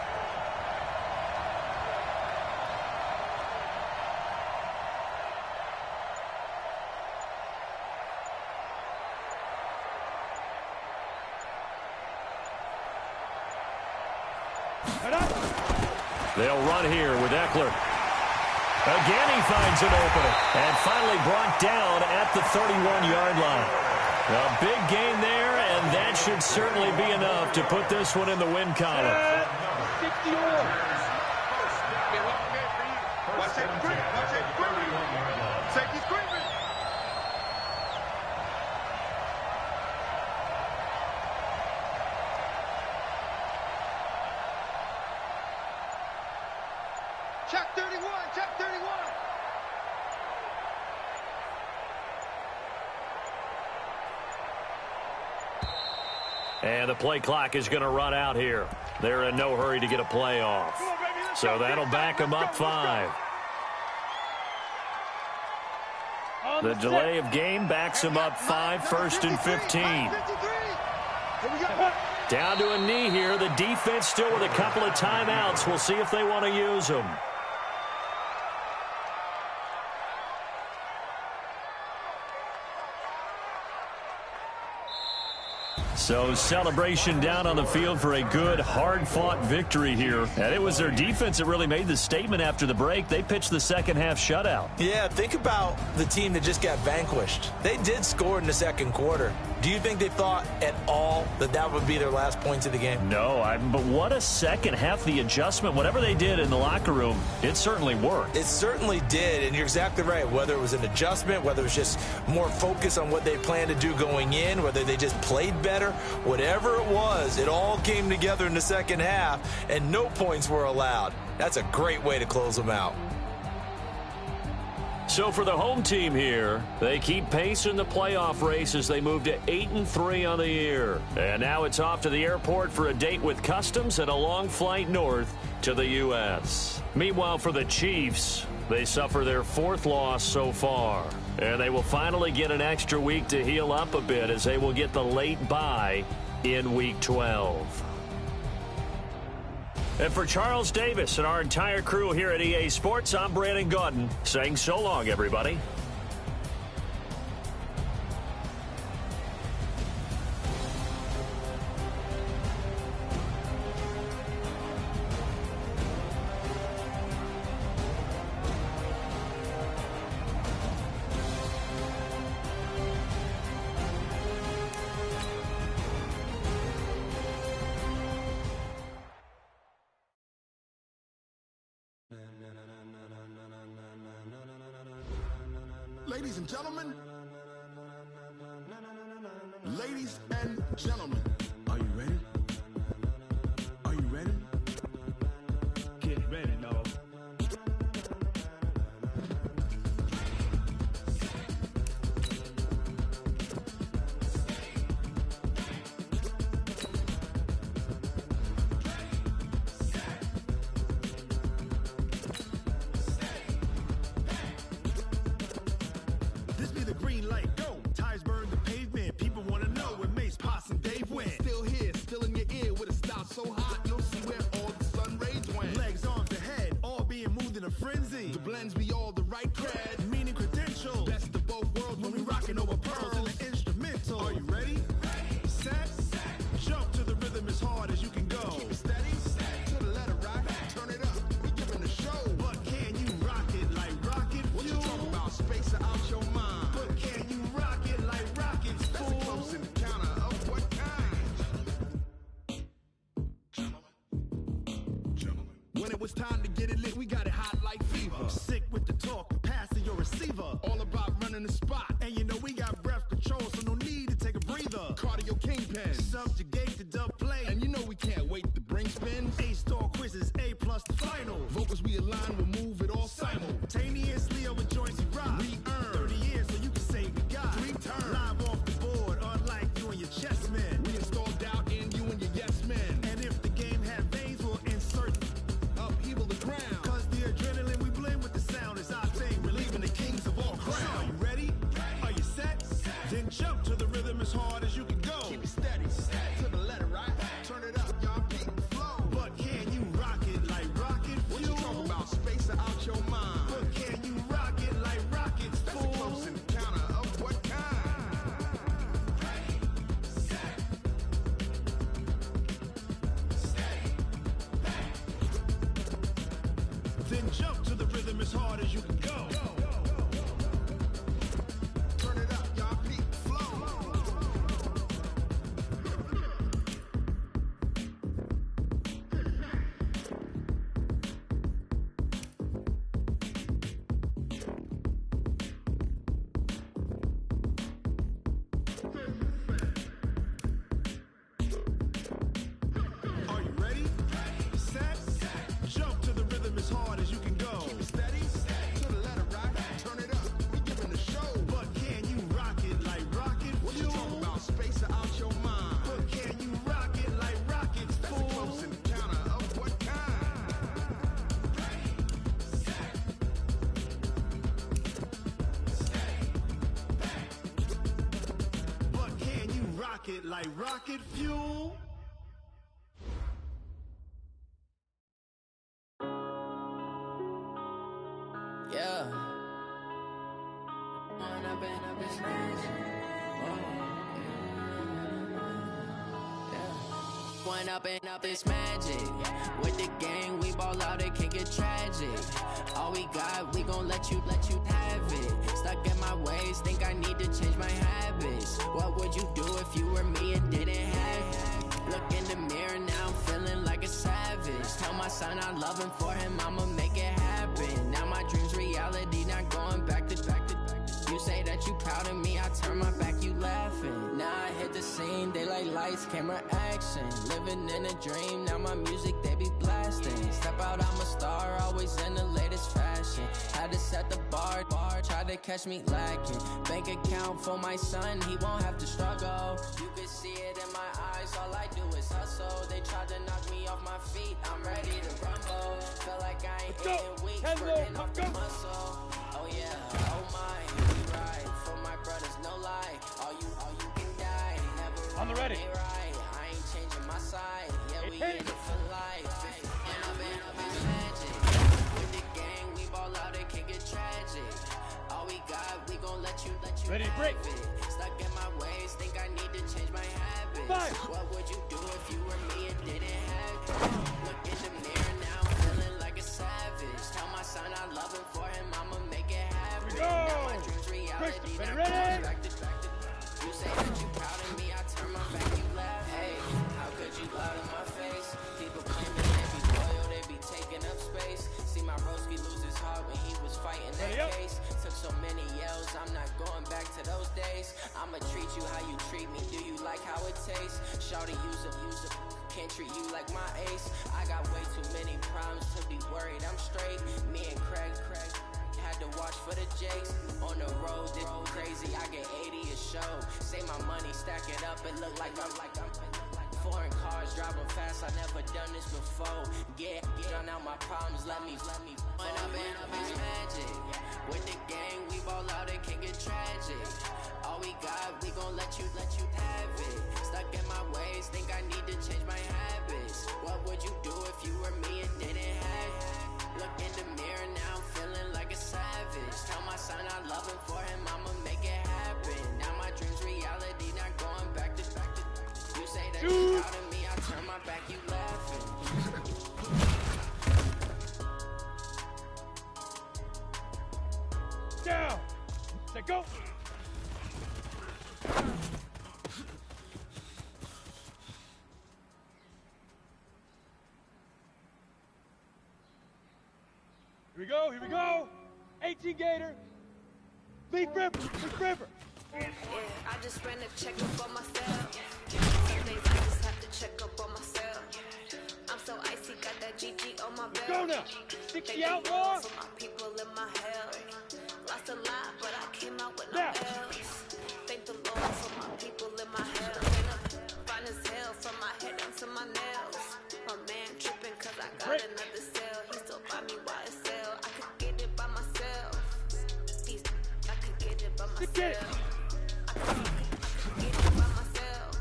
Speaker 1: They'll run here with Eckler. Again, he finds an opening. And finally brought down at the 31-yard line. A big gain there, and that should certainly be enough to put this one in the win column.
Speaker 3: Check 31, check 31.
Speaker 1: And the play clock is going to run out here. They're in no hurry to get a play off. So that'll back them up 5. The delay of game backs them up 5, 1st and 15. Down to a knee here. The defense still with a couple of timeouts. We'll see if they want to use them. So celebration down on the field for a good, hard-fought victory here. And it was their defense that really made the statement after the break. They pitched the second-half shutout.
Speaker 4: Yeah, think about the team that just got vanquished. They did score in the 2nd quarter. Do you think they thought at all that that would be their last points of the game?
Speaker 1: No, but what a second half. The adjustment, whatever they did in the locker room, it certainly worked.
Speaker 4: It certainly did, and you're exactly right. Whether it was an adjustment, whether it was just more focus on what they planned to do going in, whether they just played better, whatever it was, it all came together in the 2nd half, and no points were allowed. That's a great way to close them out.
Speaker 1: So for the home team here, they keep pace in the playoff race as they move to 8-3 on the year. And now it's off to the airport for a date with Customs and a long flight north to the U.S. Meanwhile, for the Chiefs, they suffer their 4th loss so far. And they will finally get an extra week to heal up a bit as they will get the late bye in Week 12. And for Charles Davis and our entire crew here at EA Sports, I'm Brandon Gaudin saying so long, everybody.
Speaker 2: Ladies and gentlemen, ladies and gentlemen, are you ready? blends me all the right cred, meaning credentials. Best of both worlds when we rockin' over pearls in the instrumental. Are you ready? Set. Jump to the rhythm as hard as you can go. Keep it steady. To the letter right. Turn it up. We giving the show. But can you rock it like rocket fuel? What you talking about? Space out your mind. But can you rock it like rockets, fool? That's a close encounter of what kind? Gentlemen. When it was time to get it lit, we got it hot like fever. Sick with the talk, passing your receiver. All about running the spot. And you know we got breath control, so no need to take a breather. Cardio kingpin, subjugate the dub play. And you know we can't wait to bring spin. A-star quizzes, A+ the final. Vocals we align, we'll move it all simultaneously over joints we rock. We earn 30 years so you can say we got 3 turns. Live off the board, unlike you and your chess men. We install doubt in you and your yes men. And if the game had veins, we'll insert upheaval the ground. Cause the adrenaline we blend with the sound is our thing. Relieving the kings of all crowns. So are you ready? Are you set? Then jump to the rhythm as hard as you can go. Keep it steady. To the letter right. Turn it up, y'all keep the flow. But can you rock it like rocket fuel? What you talking about? Space out your mind. But can you rock it like rockets, fool? That's a close encounter of what kind? Ready, set, steady, then jump to the rhythm as hard as you can go. Turn it up, y'all peak flow. Are you ready? Set. Jump to the rhythm as hard as you can go. Keep it steady. To the letter right. Turn it up. We giving the show. But can you rock it like rocket fuel? What you talking about? Space out your mind. But can you rock it like rockets, fool? That's a close encounter of what kind? Ready, set, steady, but can you rock it like rocket fuel?
Speaker 6: Yeah. One up and up is magic. With the gang, we ball out, it can get tragic. All we got, we gon' let you have it. Stuck in my ways, think I need to change my habits. What would you do if you were me and didn't have it? Look in the mirror, now I'm feeling like a savage. Tell my son I love him, for him I'ma make it happen. Now my dream's reality, not going back to. You say that you proud of me, I turn my back, you laughing. Now I hit the scene, they like lights, camera, action. Living in a dream, now my music, they be blasting. Step out, I'm a star, always in the latest fashion. Had to set the bar, tried to catch me lacking. Bank account for my son, he won't have to struggle. You can see it in my eyes, all I do is hustle. They tried to knock me off my feet, I'm ready to rumble. Feel like I ain't eating weak, burning off the muscle. Oh yeah, oh my, we ride for my brothers, no lie. All you can die, never on the ready. Right. I ain't changing my side, yeah, we in it for life. And I've been magic. With the gang, we ball out, it can get tragic. All we got, we gon' let you ready to break it. Stuck in my ways, think I need to change my habits. What would you do if you were me and didn't have it? Look in the mirror now, feeling like a savage. Tell my son I love him, for him I'ma make it happen. Now my dreams reality, now ready? Back to. You say that you proud of me, I turn my back, you laugh. Hey, how could you lie to my face? People claiming they be loyal, they be taking up space. See my broski lose his heart when he was fighting that case. Took so many yells, I'm not going back to those days. I'ma treat you how you treat me, do you like how it tastes? Shawty, use up, can't treat you like my ace. I got way too many problems to be worried, I'm straight. Me and Craig had to watch for the Jakes. On the road, this crazy, I get 80 a show. Save my money, stack it up, it look like I'm foreign cars driving fast, I never done this before. Get drown out my problems, let me When up is magic. With the gang, we ball out, it can get tragic. All we got, we gon' let you have it. Stuck in my ways, think I need to change my habits. What would you do if you were me and didn't have it? Look in the mirror now, feeling like a
Speaker 3: go. Here we go. 18 Gator. Leaf River.
Speaker 6: Yeah, I just ran a checkup on myself. Some days I just have to check up on myself. I'm so icy, got that GG on my belt.
Speaker 3: Go now. 60 outlaw.
Speaker 6: For my people in my hell. Lost a lot, but I came out with no
Speaker 3: Now.
Speaker 6: else. Thank the Lord for my people in my hell. Fine as hell from my head down to my nails. My man tripping cause I got another cell. He still buy me YSL. I could get it by myself. I could get it by myself.
Speaker 3: Get it.
Speaker 6: I could get it by myself.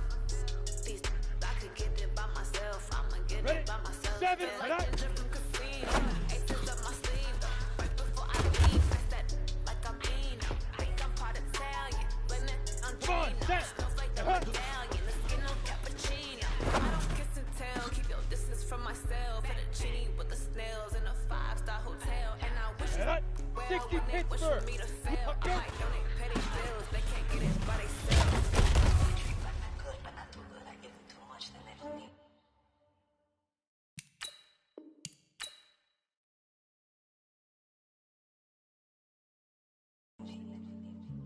Speaker 6: I could get it by myself. I'ma get
Speaker 3: Ready?
Speaker 6: it by myself.
Speaker 3: 7,
Speaker 6: Feel
Speaker 3: and
Speaker 6: like
Speaker 3: up.
Speaker 6: Ginger from Casino. Aces up my sleeve. Right before I leave, press that like I'm Dino. Think I'm part Italian. Blame it on
Speaker 3: Come on,
Speaker 6: Gino.
Speaker 3: set.
Speaker 6: Smells like the medallion. The skin on cappuccino. I don't kiss and tell. Keep your distance from myself. Fettuccine with the snails in a 5-star hotel. And I wish
Speaker 3: And up.
Speaker 6: well
Speaker 3: 60
Speaker 6: when they wish for
Speaker 3: Pittsburgh.
Speaker 6: me to fail. I
Speaker 3: Go.
Speaker 6: might donate petty bills. They can't get it by themselves.
Speaker 7: Good, but not too good. I give them too much, then they don't need.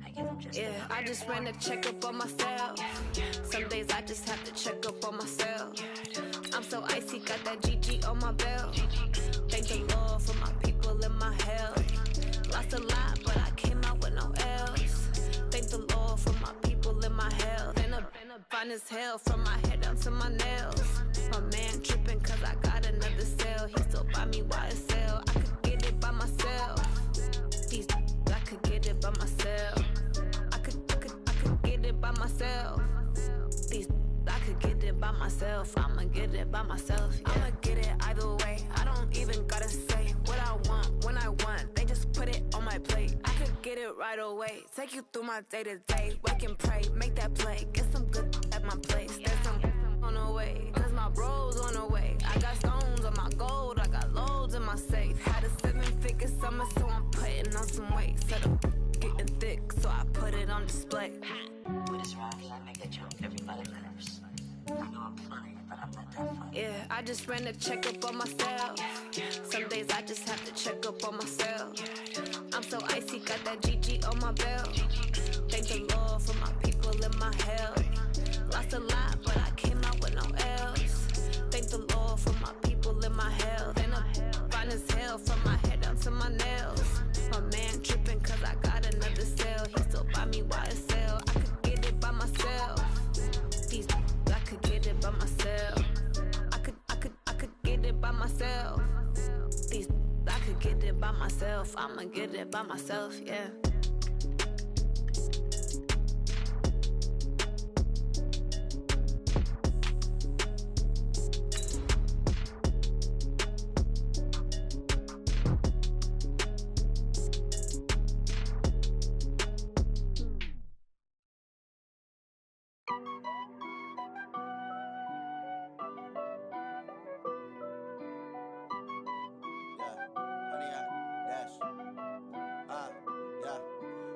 Speaker 7: I give them just
Speaker 6: Yeah, I just ran a checkup on myself. Some days I just have to check up on myself. I'm so icy, got that GG on my belt. Thank the Lord for my people in my hell. Lost a lot, but I came out with no else. Thank the Lord for my people in my hell. Been a fine as hell from my head down to my nails. My man tripping cause I got another cell. He still buy me YSL. I could get it by myself. I could get it by myself. I could get it by myself. I could get it by myself. I'ma get it by myself. Yeah. I'ma get it either way. I don't even gotta say what I want when I want. They just put it on my plate. I could get it right away. Take you through my day to day. Wake and pray, make that play. Get some good at my place. There's some on the way. Cause my bros on the way. I got stones on my gold. I got loads in my safe. Had a 7-figure summer, so I'm putting on some weight. Set up getting thick, so I put it on display.
Speaker 7: with this ride, I make that jump everybody nerves. I know I'm funny, but I'm not that funny.
Speaker 6: Yeah, I just ran a checkup on myself. Some days I just have to check up on myself. I'm so icy, got that GG on my belt. Thank the Lord for my people in my hell. Lost a lot, but I came out with no else. Thank the Lord for my people in my hell. Then I'm fine as hell from my head down to my nails. My man tripping cause I got another cell. He still buy me YSL. I could get it by myself. I could get it by myself. I could get it by myself. I could get it by myself. I'ma get it by myself, yeah.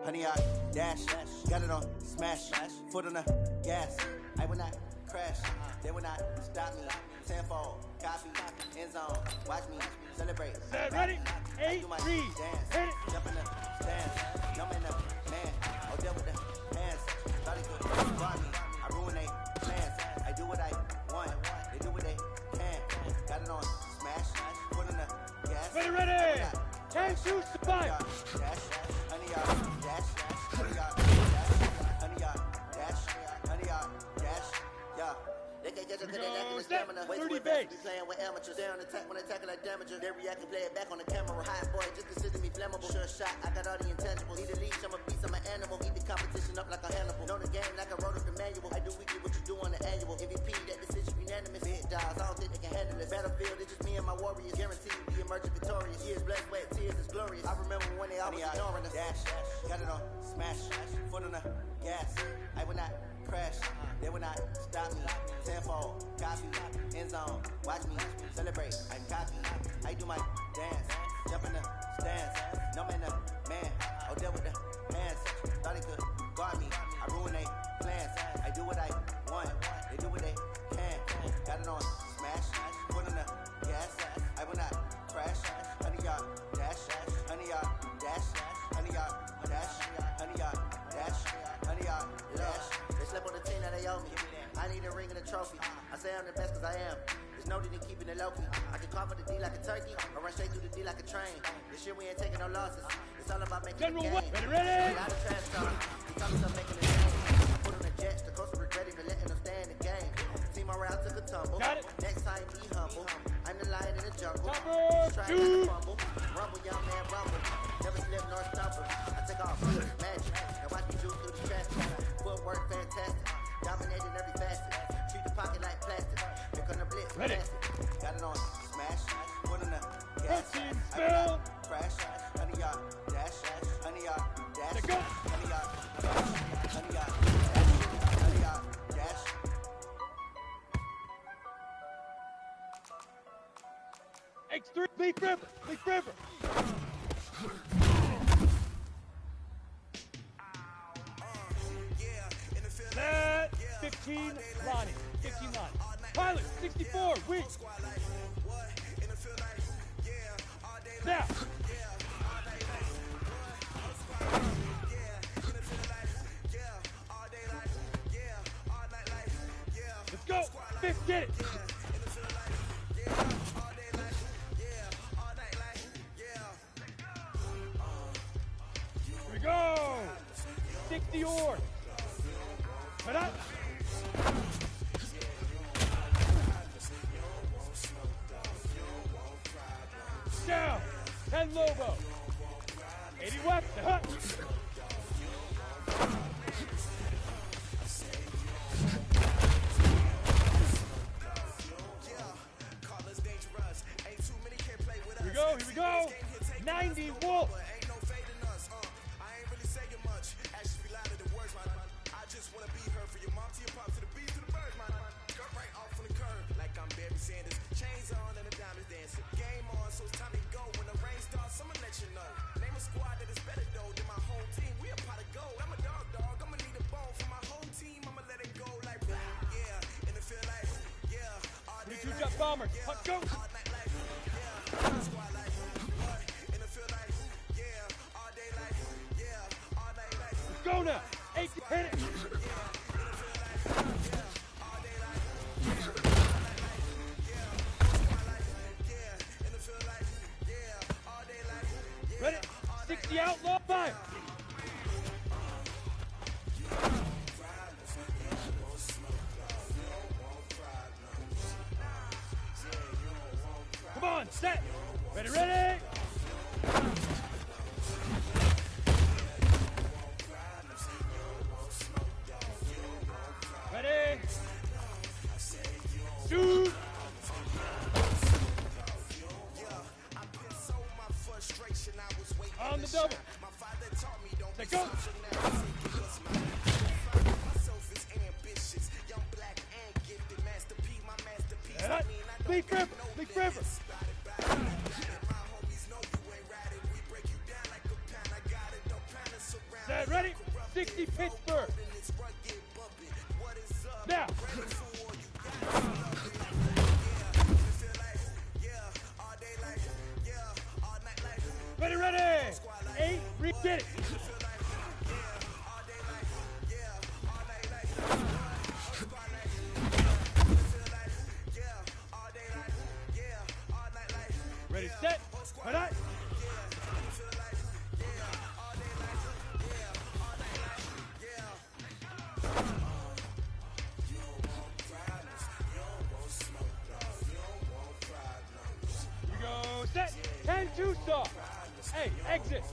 Speaker 8: Honey, I dash, got it on smash, foot on the gas. I will not crash, they will not stop me. Tenfold, copy, end zone, watch me celebrate.
Speaker 3: Set, ready? 8, 3, hit it.
Speaker 8: Jump in the stands, jump in the man. Oh, deal with the hands. Thought he could guard me. I ruin they plans. I do what I want. They do what they can. Got it on smash, foot on the gas.
Speaker 3: Ready? 10, 2, survive.
Speaker 8: Dash, honey, y'all, dash, honey, y'all, dash, honey, y'all, dash, honey, y'all, dash, yeah. They can't catch up to that lack of stamina. Way too
Speaker 3: 30
Speaker 8: advanced to
Speaker 3: base.
Speaker 8: be playing with amateurs. They on attack when they tackle like damager. They react and play it back on the camera. Hot boy, just consider me flammable. Sure shot, I got all the intangibles. Need a leash, I'm a beast, I'm an animal. Eat the competition up like a Hannibal. Know the game like I wrote up the manual. I do weekly what you do on the annual. MVP, that decision unanimous. Big dogs, I don't think they can handle it. Battlefield, it's just me and my warriors. Guaranteed we emerge victorious. Years, blood, sweat, tears is glorious. I remember when they always ignoring us. Dash, got it on smash, foot on the gas. I will not crash, they will not stop me. Tenfold, copy, end zone, watch me celebrate. I'm cocky, I do my dance, jump in the stands, numb in the man. Oh, deal with the hands, Thought they could guard me. I ruin they plans. I do what I want. They do what they can. Got it on smash. Put on the gas. I will not crash. Honey y'all dash. Honey y'all dash. Honey y'all dash. Honey y'all dash. Honey y'all dash. They slept on the team that they owe me. I need a ring and a trophy. I say I'm the best cause I am. There's no need in keeping it low-key. I can call for the D like a turkey, or run straight through the D like a train. This year we ain't taking no losses. It's all about making
Speaker 1: General,
Speaker 8: the game.
Speaker 1: ready?
Speaker 8: A lot of trash talk. He taught me something making the game. I put on the jets, the coast regretting for letting them stay in the game. Team morale took a tumble.
Speaker 1: Got it.
Speaker 8: Next time be humble. I'm the lion in the jungle.
Speaker 1: Number
Speaker 8: Try to
Speaker 1: 2.
Speaker 8: fumble. Rumble, young man, rumble. Never slip nor stumble. I take off good magic. Now watch me juke through the traffic. Footwork fantastic. Dominating every facet. Treat the pocket like plastic. Here come the blitz.
Speaker 1: Ready.
Speaker 8: Got it on smash. Put on the gas.
Speaker 1: Protein
Speaker 8: I will
Speaker 1: spell.
Speaker 8: not crash. Honey y'all dash. Honey y'all dash.
Speaker 1: Let go.
Speaker 8: Honey y'all dash. Honey y'all dash. Honey y'all dash.
Speaker 1: X3, Leaf River. Leaf River. Set 15 Lonnie. 15 Lonnie. Pilot 64, weak. Now. Let's go. Fifth, get it. Here we go. 60 oars. Put up. Down. 10 Lobo. 80 west. Hut. Here we go. 90 Wolf. Jet bomber. Let's go. Let's go now. 8 hit it. Ready? 60 outlaw fire. Come on, set. Ready, ready. Ready. Shoot. On the double. Let go. Leaf River. Leaf River. Set, ready? 60 Pittsburgh. Now. Ready, ready. 8, get it. Ready, set. All right. We go, set. 10-2 star. Hey, exit.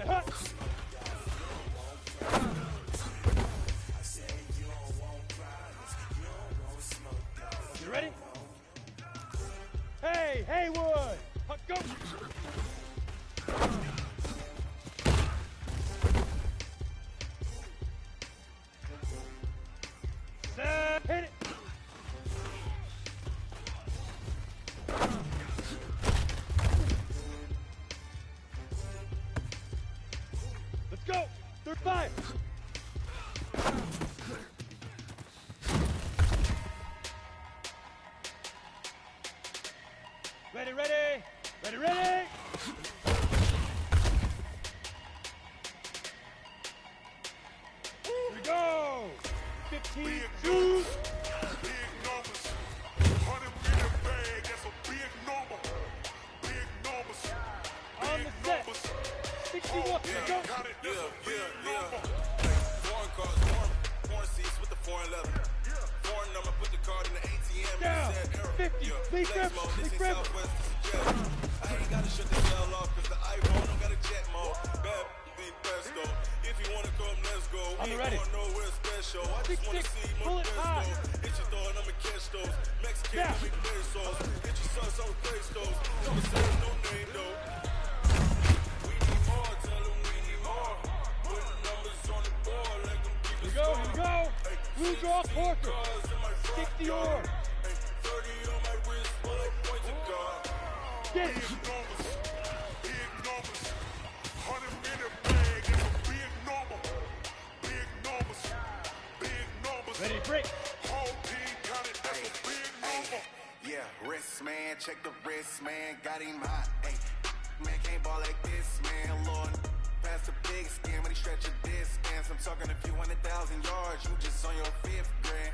Speaker 1: Hut. You ready? Hey, Haywood. Hut, go. Set, hit it.
Speaker 3: 15, shoot! Big numbers. 100 in the bag, that's a big number. Big numbers.
Speaker 9: On the set. 61, go!
Speaker 3: Foreign cars, foreign seats with the foreign leather. Foreign number, put the card in the ATM.
Speaker 9: Down. 50, Lee Griffin.
Speaker 3: I ain't gotta shut the cell off, cause the iPhone don't got a jet mode. Bad be best though. If you wanna come, let's go.
Speaker 9: On the
Speaker 3: We
Speaker 9: ready.
Speaker 3: ain't going nowhere special. I just wanna see more
Speaker 9: bullet high.
Speaker 3: Hit your throw and I'ma catch those. Mexican,
Speaker 9: Yeah.
Speaker 3: I'ma pesos. Hit your son, some face those. Never say no name though. We need more, tell them we need more. Put numbers on the board, let them keep
Speaker 9: Here
Speaker 3: it
Speaker 9: we go,
Speaker 3: score.
Speaker 9: here we go. Blue draw, Porter.
Speaker 3: Cars in my front
Speaker 9: 60
Speaker 3: yard.
Speaker 9: or.
Speaker 3: 30 on my wrist, bullet point to God.
Speaker 9: Get it.
Speaker 3: Big numbers, big numbers. 100 in the bag, that's a big number. Big numbers, big numbers.
Speaker 9: Ready, break.
Speaker 3: Whole team got it, that's a big number.
Speaker 10: Yeah, wrist man, check the wrist man, got him hot. Ay, man can't ball like this, man. Lord, past the big skin when he stretch a distance. I'm talking a few 100,000 yards, you just on your 5th grand.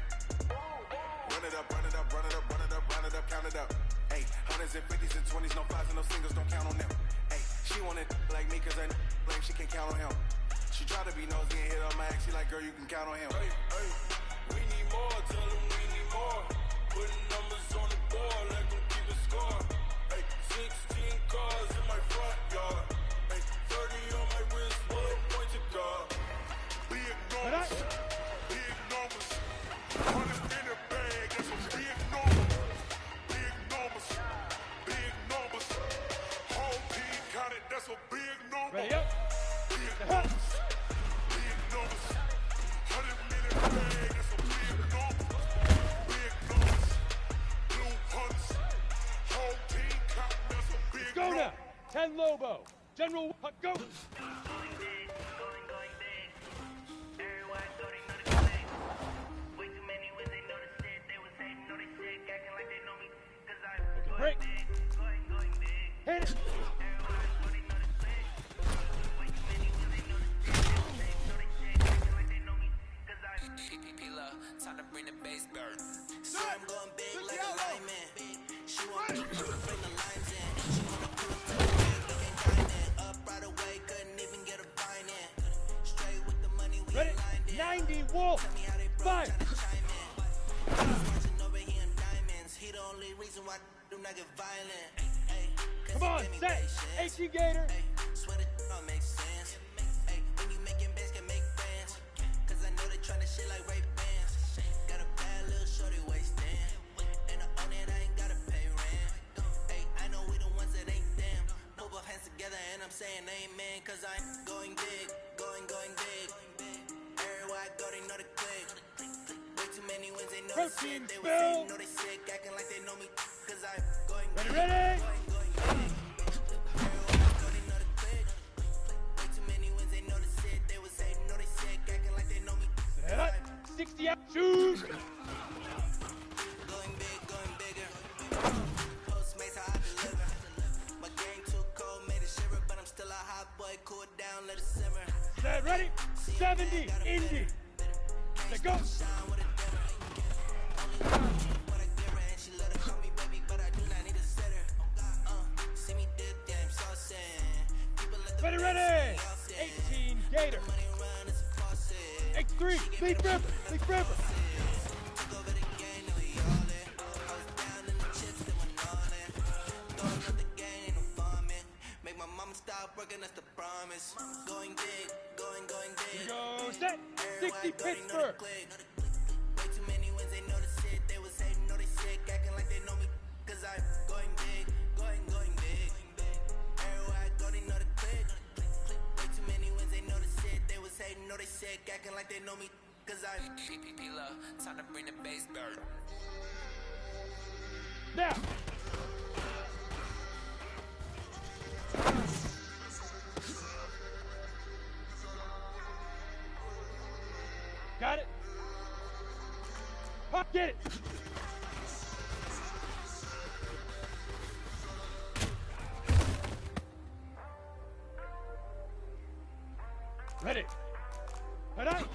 Speaker 10: Run it up, run it up, run it up, run it up, run it up, count it up. Hey, hundreds and 50s and 20s, no 5s and no singles, don't count on them. Hey, she wanted like me cause I blame she can't count on him. She tried to be nosy and hit on my ex, she like, girl, you can count on him.
Speaker 3: Hey, hey, we need more, tell them we need more. Putting numbers on the board, let them keep it score. Hey, 16 cars in my front yard. Hey, 30 on my wrist, bullet point to God. Big numbers, big numbers. 100 in the bag, that's a big number. Big numbers, big numbers. Whole team got it, that's a big number.
Speaker 9: Ready up.
Speaker 3: Big numbers, big numbers. 100 in the bag, that's a big number. Big numbers, blue hunts. Whole team got it, that's a big
Speaker 9: Go
Speaker 3: number.
Speaker 9: now. 10 Lobo. General, go. Break. Hit it.
Speaker 6: Time to bring the bass burn. So I'm going big like a lineman. She want to bring the lines in. She wanna pull up to the bed, looking grinding. Up right away, couldn't even get a vine in. Straight with the money, we
Speaker 9: Ready.
Speaker 6: aligned in.
Speaker 9: 90 Wolf.
Speaker 6: Tell me how they broke,
Speaker 9: Fire.
Speaker 6: tryna chime in. He's watching over here in diamonds. He the only reason why do not get violent. Ay, 'cause
Speaker 9: Come
Speaker 6: he
Speaker 9: on,
Speaker 6: give me
Speaker 9: set.
Speaker 6: patience.
Speaker 9: 18 Gator.
Speaker 6: Ay, swear it don't make sense. Ay, when you making bands, can make friends. 'Cause I know they tryna shit like Ray Bans. Got a bad little shorty wasting. And I own it, I ain't gotta pay rent. Ay, I know we the ones that ain't them. Put both hands together and I'm saying amen. 'Cause I'm going big, going big. Everywhere I go, they know the click. Way too many wins, they know the
Speaker 9: Protein
Speaker 6: shit. They
Speaker 9: spill.
Speaker 6: was saying, know they sick, acting like they know me. 'Cause I'm going
Speaker 9: Ready,
Speaker 6: big,
Speaker 9: ready.
Speaker 6: going big. Everywhere I go, they know the click. Way too many wins, they know the shit. They was saying, know they sick, acting like they know me. 'Cause
Speaker 9: Hit.
Speaker 6: I'm
Speaker 9: 60 out. Shoot.
Speaker 6: going big, going bigger. Postmates how I deliver. My game too cold, made it shiver, but I'm still a hot boy. Cool it down, let it simmer.
Speaker 9: Set. Ready. 70 Indy. Let go.
Speaker 6: Shine with a dimmer. Only what I give her, and she let her call me baby, but I do not need a sitter. See me dip, yeah, I'm saucy. People let the
Speaker 9: Ready,
Speaker 6: best
Speaker 9: ready.
Speaker 6: see me all set.
Speaker 9: 18 Gator.
Speaker 6: Money run, it's a faucet.
Speaker 9: 83 Lee Griffin. Lee Griffin.
Speaker 6: Took over the game, then we all in. I was down in the chips, then went all in. Throwing up the game, ain't no farming. Make my mama stop working, that's the promise. Going big, going big.
Speaker 9: Go set. 60
Speaker 6: Everywhere I go, they know the
Speaker 9: Pittsburgh.
Speaker 6: click. Way too many wins, they know the shit. They was hating, know they sick, acting like they know me. 'Cause I'm going big, going big. Everywhere I go, they know the click. Way too many wins, they know the shit. They was hating, know they sick, acting like they know me. 'Cause I'm time to bring the bass burn.
Speaker 9: Now. Got it. Up, get it. Ready. Ready.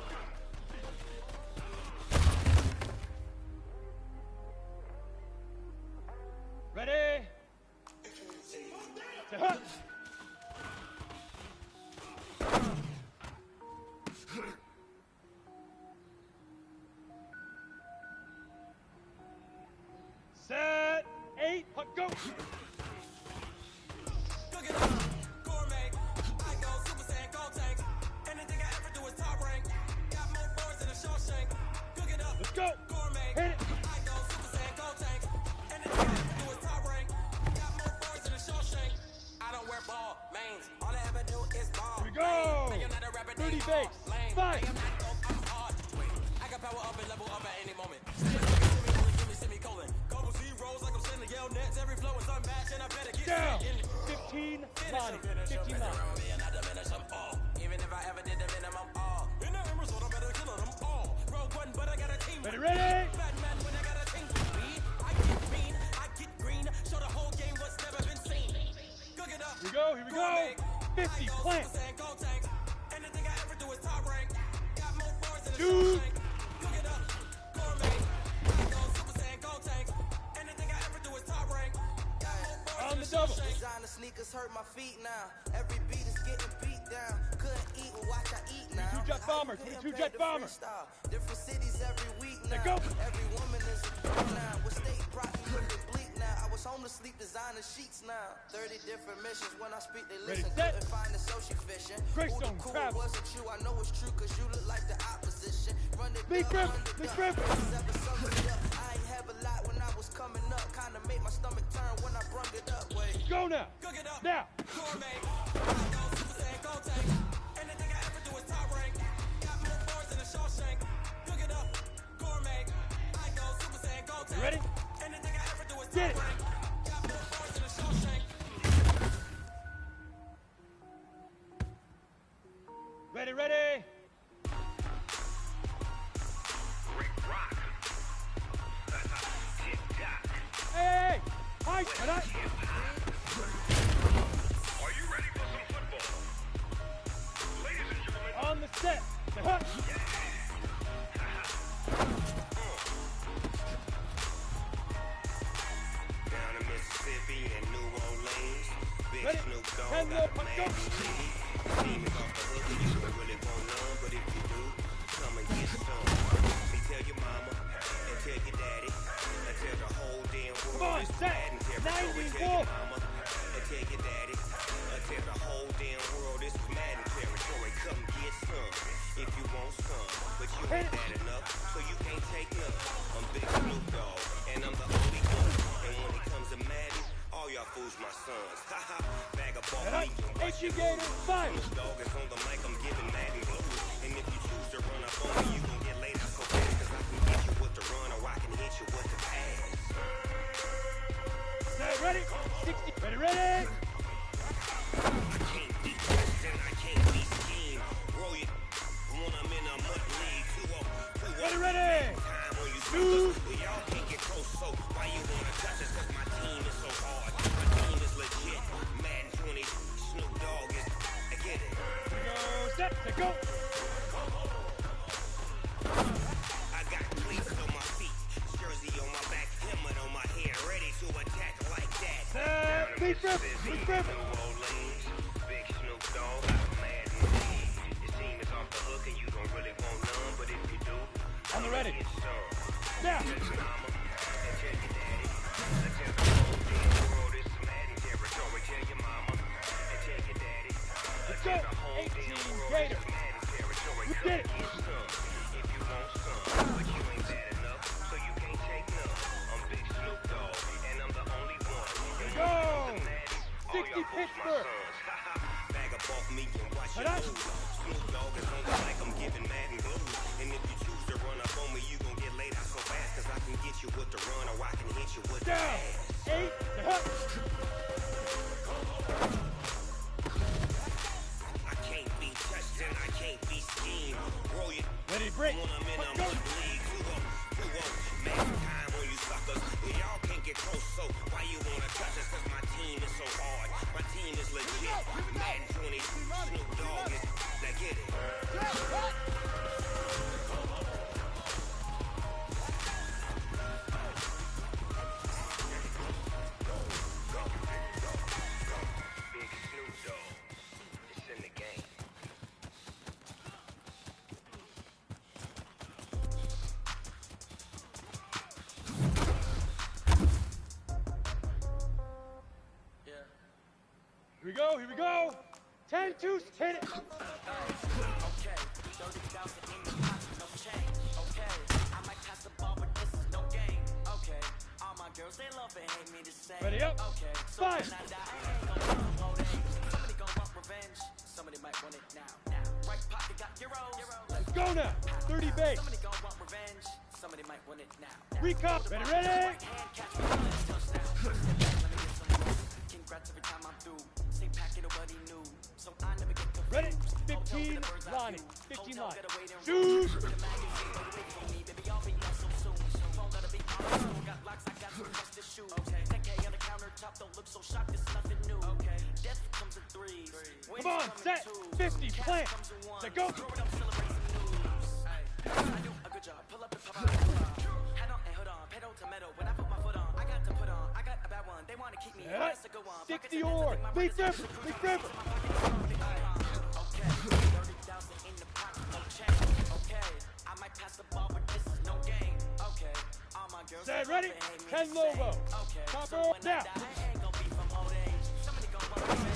Speaker 3: Cook it up, gourmet. I go Super Saiyan Gold Tank. Anything I ever do is top rank. Got more boards than a Shawshank. Cook it up,
Speaker 9: Let's go.
Speaker 3: gourmet.
Speaker 9: Hit it.
Speaker 3: I go Super Saiyan Gold Tank. Anything I ever do is top rank. Got more boards than a Shawshank. I don't wear ball mains. All I ever do is ball.
Speaker 9: Here we go.
Speaker 3: Lame. You're not a rapper,
Speaker 9: 30
Speaker 3: they
Speaker 9: base.
Speaker 3: all lame.
Speaker 9: Five.
Speaker 3: I am not dope, I'm hard. Wait, I got power up and level up at any moment. Give me semicolon. Couple zeros like I'm sending yell nets. Every flow is unmatched and I better get
Speaker 9: Down.
Speaker 3: in.
Speaker 9: 15 body.
Speaker 3: 15
Speaker 9: 15 body.
Speaker 3: Even if I ever did the minimum all. In the Emerald, I'm better killing them all. Rogue one, but I got a team.
Speaker 9: Ready, ready.
Speaker 3: Batman when I got a team with me. I get mean, I get green. Show the whole game what's never been seen. Cook it up.
Speaker 9: Here we go. Here we go. 50 plant.
Speaker 3: Anything I ever do is top rank. Got more bars than a
Speaker 9: Two.
Speaker 3: Shawshank. Cook it up. Gourmet. I go Super Saiyan Gold Tank. Anything I ever do is top rank. Got more bars
Speaker 9: On
Speaker 3: than
Speaker 9: the
Speaker 3: a
Speaker 9: double.
Speaker 3: Shawshank.
Speaker 8: Designer sneakers hurt my feet now. Every beat is getting beat down. Couldn't eat and watch I eat now.
Speaker 9: 22 jet bomber. 22 jet bomber.
Speaker 8: Different cities every week now.
Speaker 9: Let go.
Speaker 8: Every woman is a girl now. With state property looking bleak now. I was home to sleep designer sheets now. 30 different missions. When I speak, they
Speaker 9: Ready,
Speaker 8: listen.
Speaker 9: set.
Speaker 8: Couldn't find the social fishing.
Speaker 9: Greystone,
Speaker 8: Who the cool
Speaker 9: travel.
Speaker 8: wasn't you? I know it's true because you look like the opposition. Run it
Speaker 9: Big
Speaker 8: up,
Speaker 9: grip.
Speaker 8: run it
Speaker 9: Big
Speaker 8: up.
Speaker 9: grip.
Speaker 8: This episode is up. I ain't have a lot when I was coming up. Kinda made my stomach turn when I brung it up. Wait.
Speaker 9: Go now.
Speaker 3: Cook it up.
Speaker 9: Now.
Speaker 3: Gourmet. I go Super Saiyan Gold Tank. Anything I ever do is top rank. Got more bars than a Shawshank. Cook it up. Gourmet. I go Super Saiyan Gold Tank.
Speaker 9: You ready?
Speaker 3: Anything I ever do is
Speaker 9: Get
Speaker 3: top
Speaker 9: it.
Speaker 3: rank. Got more bars than a Shawshank.
Speaker 9: Ready, ready.
Speaker 5: Rick Rock. Tick-tock.
Speaker 9: Hey, hey, hey. Hi, can I?
Speaker 5: Are you ready for some football? Ladies and gentlemen,
Speaker 9: On the set. Huh.
Speaker 3: Down in Mississippi and New Orleans. Big
Speaker 9: Ready?
Speaker 3: Snoop Dogg
Speaker 9: Hand
Speaker 3: got
Speaker 9: up,
Speaker 3: a
Speaker 9: go.
Speaker 3: mad lead. Team is off the hook and you don't really want none. But if you do, come and get some. See, tell your mama and tell your daddy and tell the whole damn world.
Speaker 9: Come on,
Speaker 3: it's
Speaker 9: set.
Speaker 3: Madden territory.
Speaker 9: 90
Speaker 3: Tell your
Speaker 9: wolf.
Speaker 3: mama and tell your daddy and tell the whole damn world this is Madden territory. Come get some if you want some. But you ain't that enough, so you can't take none. I'm Big Snoop Dogg and I'm the only one. And when it comes to Madden, all y'all fools my sons. Haha, bag of ball
Speaker 9: And I,
Speaker 3: meat and watch
Speaker 9: HG
Speaker 3: it
Speaker 9: Gator,
Speaker 3: move.
Speaker 9: fire.
Speaker 3: Snoop Dogg is on the mic, I'm giving Madden blues. And if you choose to run up on me, you gon' get laid out so fast. Cause I can get you with the run or I can hit you with the pass.
Speaker 9: Stay ready. 60. Ready, ready.
Speaker 3: I can't be Western, I can't be scheme. Roll it when I'm in a mud league. 2-0, 2-0.
Speaker 9: Ready, ready.
Speaker 3: Time when you
Speaker 9: Two.
Speaker 3: but y'all can't get close, so why you wanna touch us? Cause my team is so hard. My team is legit. Madden 20, Snoop Dogg is, I get it.
Speaker 9: Go, set, to go.
Speaker 3: I got cleats on my feet, jersey on my back, helmet on my head, ready to attack like that.
Speaker 9: Set, big grip, big grip.
Speaker 3: New Orleans, Big Snoop Dogg, got a Madden lead. Your team is off the hook and you don't really want none, but if you do,
Speaker 9: On the ready.
Speaker 3: get some.
Speaker 9: Now.
Speaker 3: Tell your mama and tell your daddy, and tell the whole damn world this is Madden territory. Tell your mama and tell your daddy, and
Speaker 9: go.
Speaker 3: tell the whole
Speaker 9: 18
Speaker 3: damn world
Speaker 9: Gator.
Speaker 3: this is Madden territory.
Speaker 9: You
Speaker 3: Come
Speaker 9: did it.
Speaker 3: get some if you want some, but you ain't bad enough, so you can't take none. I'm Big Snoop Dogg, and I'm the only one. And when
Speaker 9: Go.
Speaker 3: it comes to Madden, all
Speaker 9: 60
Speaker 3: y'all fools my
Speaker 9: Pittsburgh.
Speaker 3: sons. Bag up off me and watch
Speaker 9: Hold
Speaker 3: it
Speaker 9: on.
Speaker 3: move. Snoop Dogg is on the mic, I'm giving Madden blues. And if you choose to run up on me, you gon' get laid out so fast. Cause I can get you with the run or I can hit you with the
Speaker 9: Down.
Speaker 3: pass.
Speaker 9: 8, to hut.
Speaker 3: I can't be touched and I can't be schemed. Roll it
Speaker 9: Ready, break.
Speaker 3: when I'm in a
Speaker 9: Let's go.
Speaker 3: mud league. 2-0, 2-0. Man, time when you suckers. Y'all can't get close, so why you wanna touch us? Cause my team is so hard. My team is legit. Madden 20, Snoop Dogg is, now get it. Big Snoop Dogg, it's in the game.
Speaker 9: we go. 10-2, hit it.
Speaker 3: Okay, 30,000 in the pocket, no change. Okay, I might pass the ball, but this is no game. Okay, all my girls, they love and hate me the same.
Speaker 9: Ready up.
Speaker 3: Okay, so
Speaker 9: 5.
Speaker 3: when I die, I ain't gon' want no more days. Somebody gon' want revenge. Somebody might want it now. Right pocket got euros.
Speaker 9: Let's go now. 30 base.
Speaker 3: Somebody gon' want revenge. Somebody might want it now.
Speaker 9: Recop. Ready, ready.
Speaker 3: Right hand catch me, touchdown. First step back, let me get some more. Congrats every time I'm through. Same packet, nobody knew. So I never get confused.
Speaker 9: Ready.
Speaker 3: Hotel
Speaker 9: 15
Speaker 3: get a bird's eye
Speaker 9: line.
Speaker 3: view.
Speaker 9: 15
Speaker 3: Hotel
Speaker 9: line.
Speaker 3: gotta wait and
Speaker 9: Shoot.
Speaker 3: roll. The magazine, don't wait for me, baby. I'll be done so soon. Phone gotta be on the phone. Got locks, I got to trust the shoe. Okay. 10K on the countertop, don't look so shocked. It's nothing new. Okay. Death comes in threes.
Speaker 9: Come on, set. 50, plant. Set, go.
Speaker 3: Throw it up, celebrate some news. Hey, I do a good job. Pull up and pop out. Head on and hood on. Pedal to metal. When I put my foot on, I got to put on. I got a bad one. They want to keep me.
Speaker 9: Yeah.
Speaker 3: That's a good one.
Speaker 9: 60 or. Leaf river. Leaf river.
Speaker 3: Okay, 30,000 in the pocket, no change. Okay, I might pass the ball, but this is no game. Okay, all my girls.
Speaker 9: Set, ready.
Speaker 3: love and hate me
Speaker 9: 10
Speaker 3: the same.
Speaker 9: logo.
Speaker 3: Okay,
Speaker 9: Copper
Speaker 3: so when
Speaker 9: now.
Speaker 3: I die, I ain't gon' be from old age. Somebody gon' want revenge.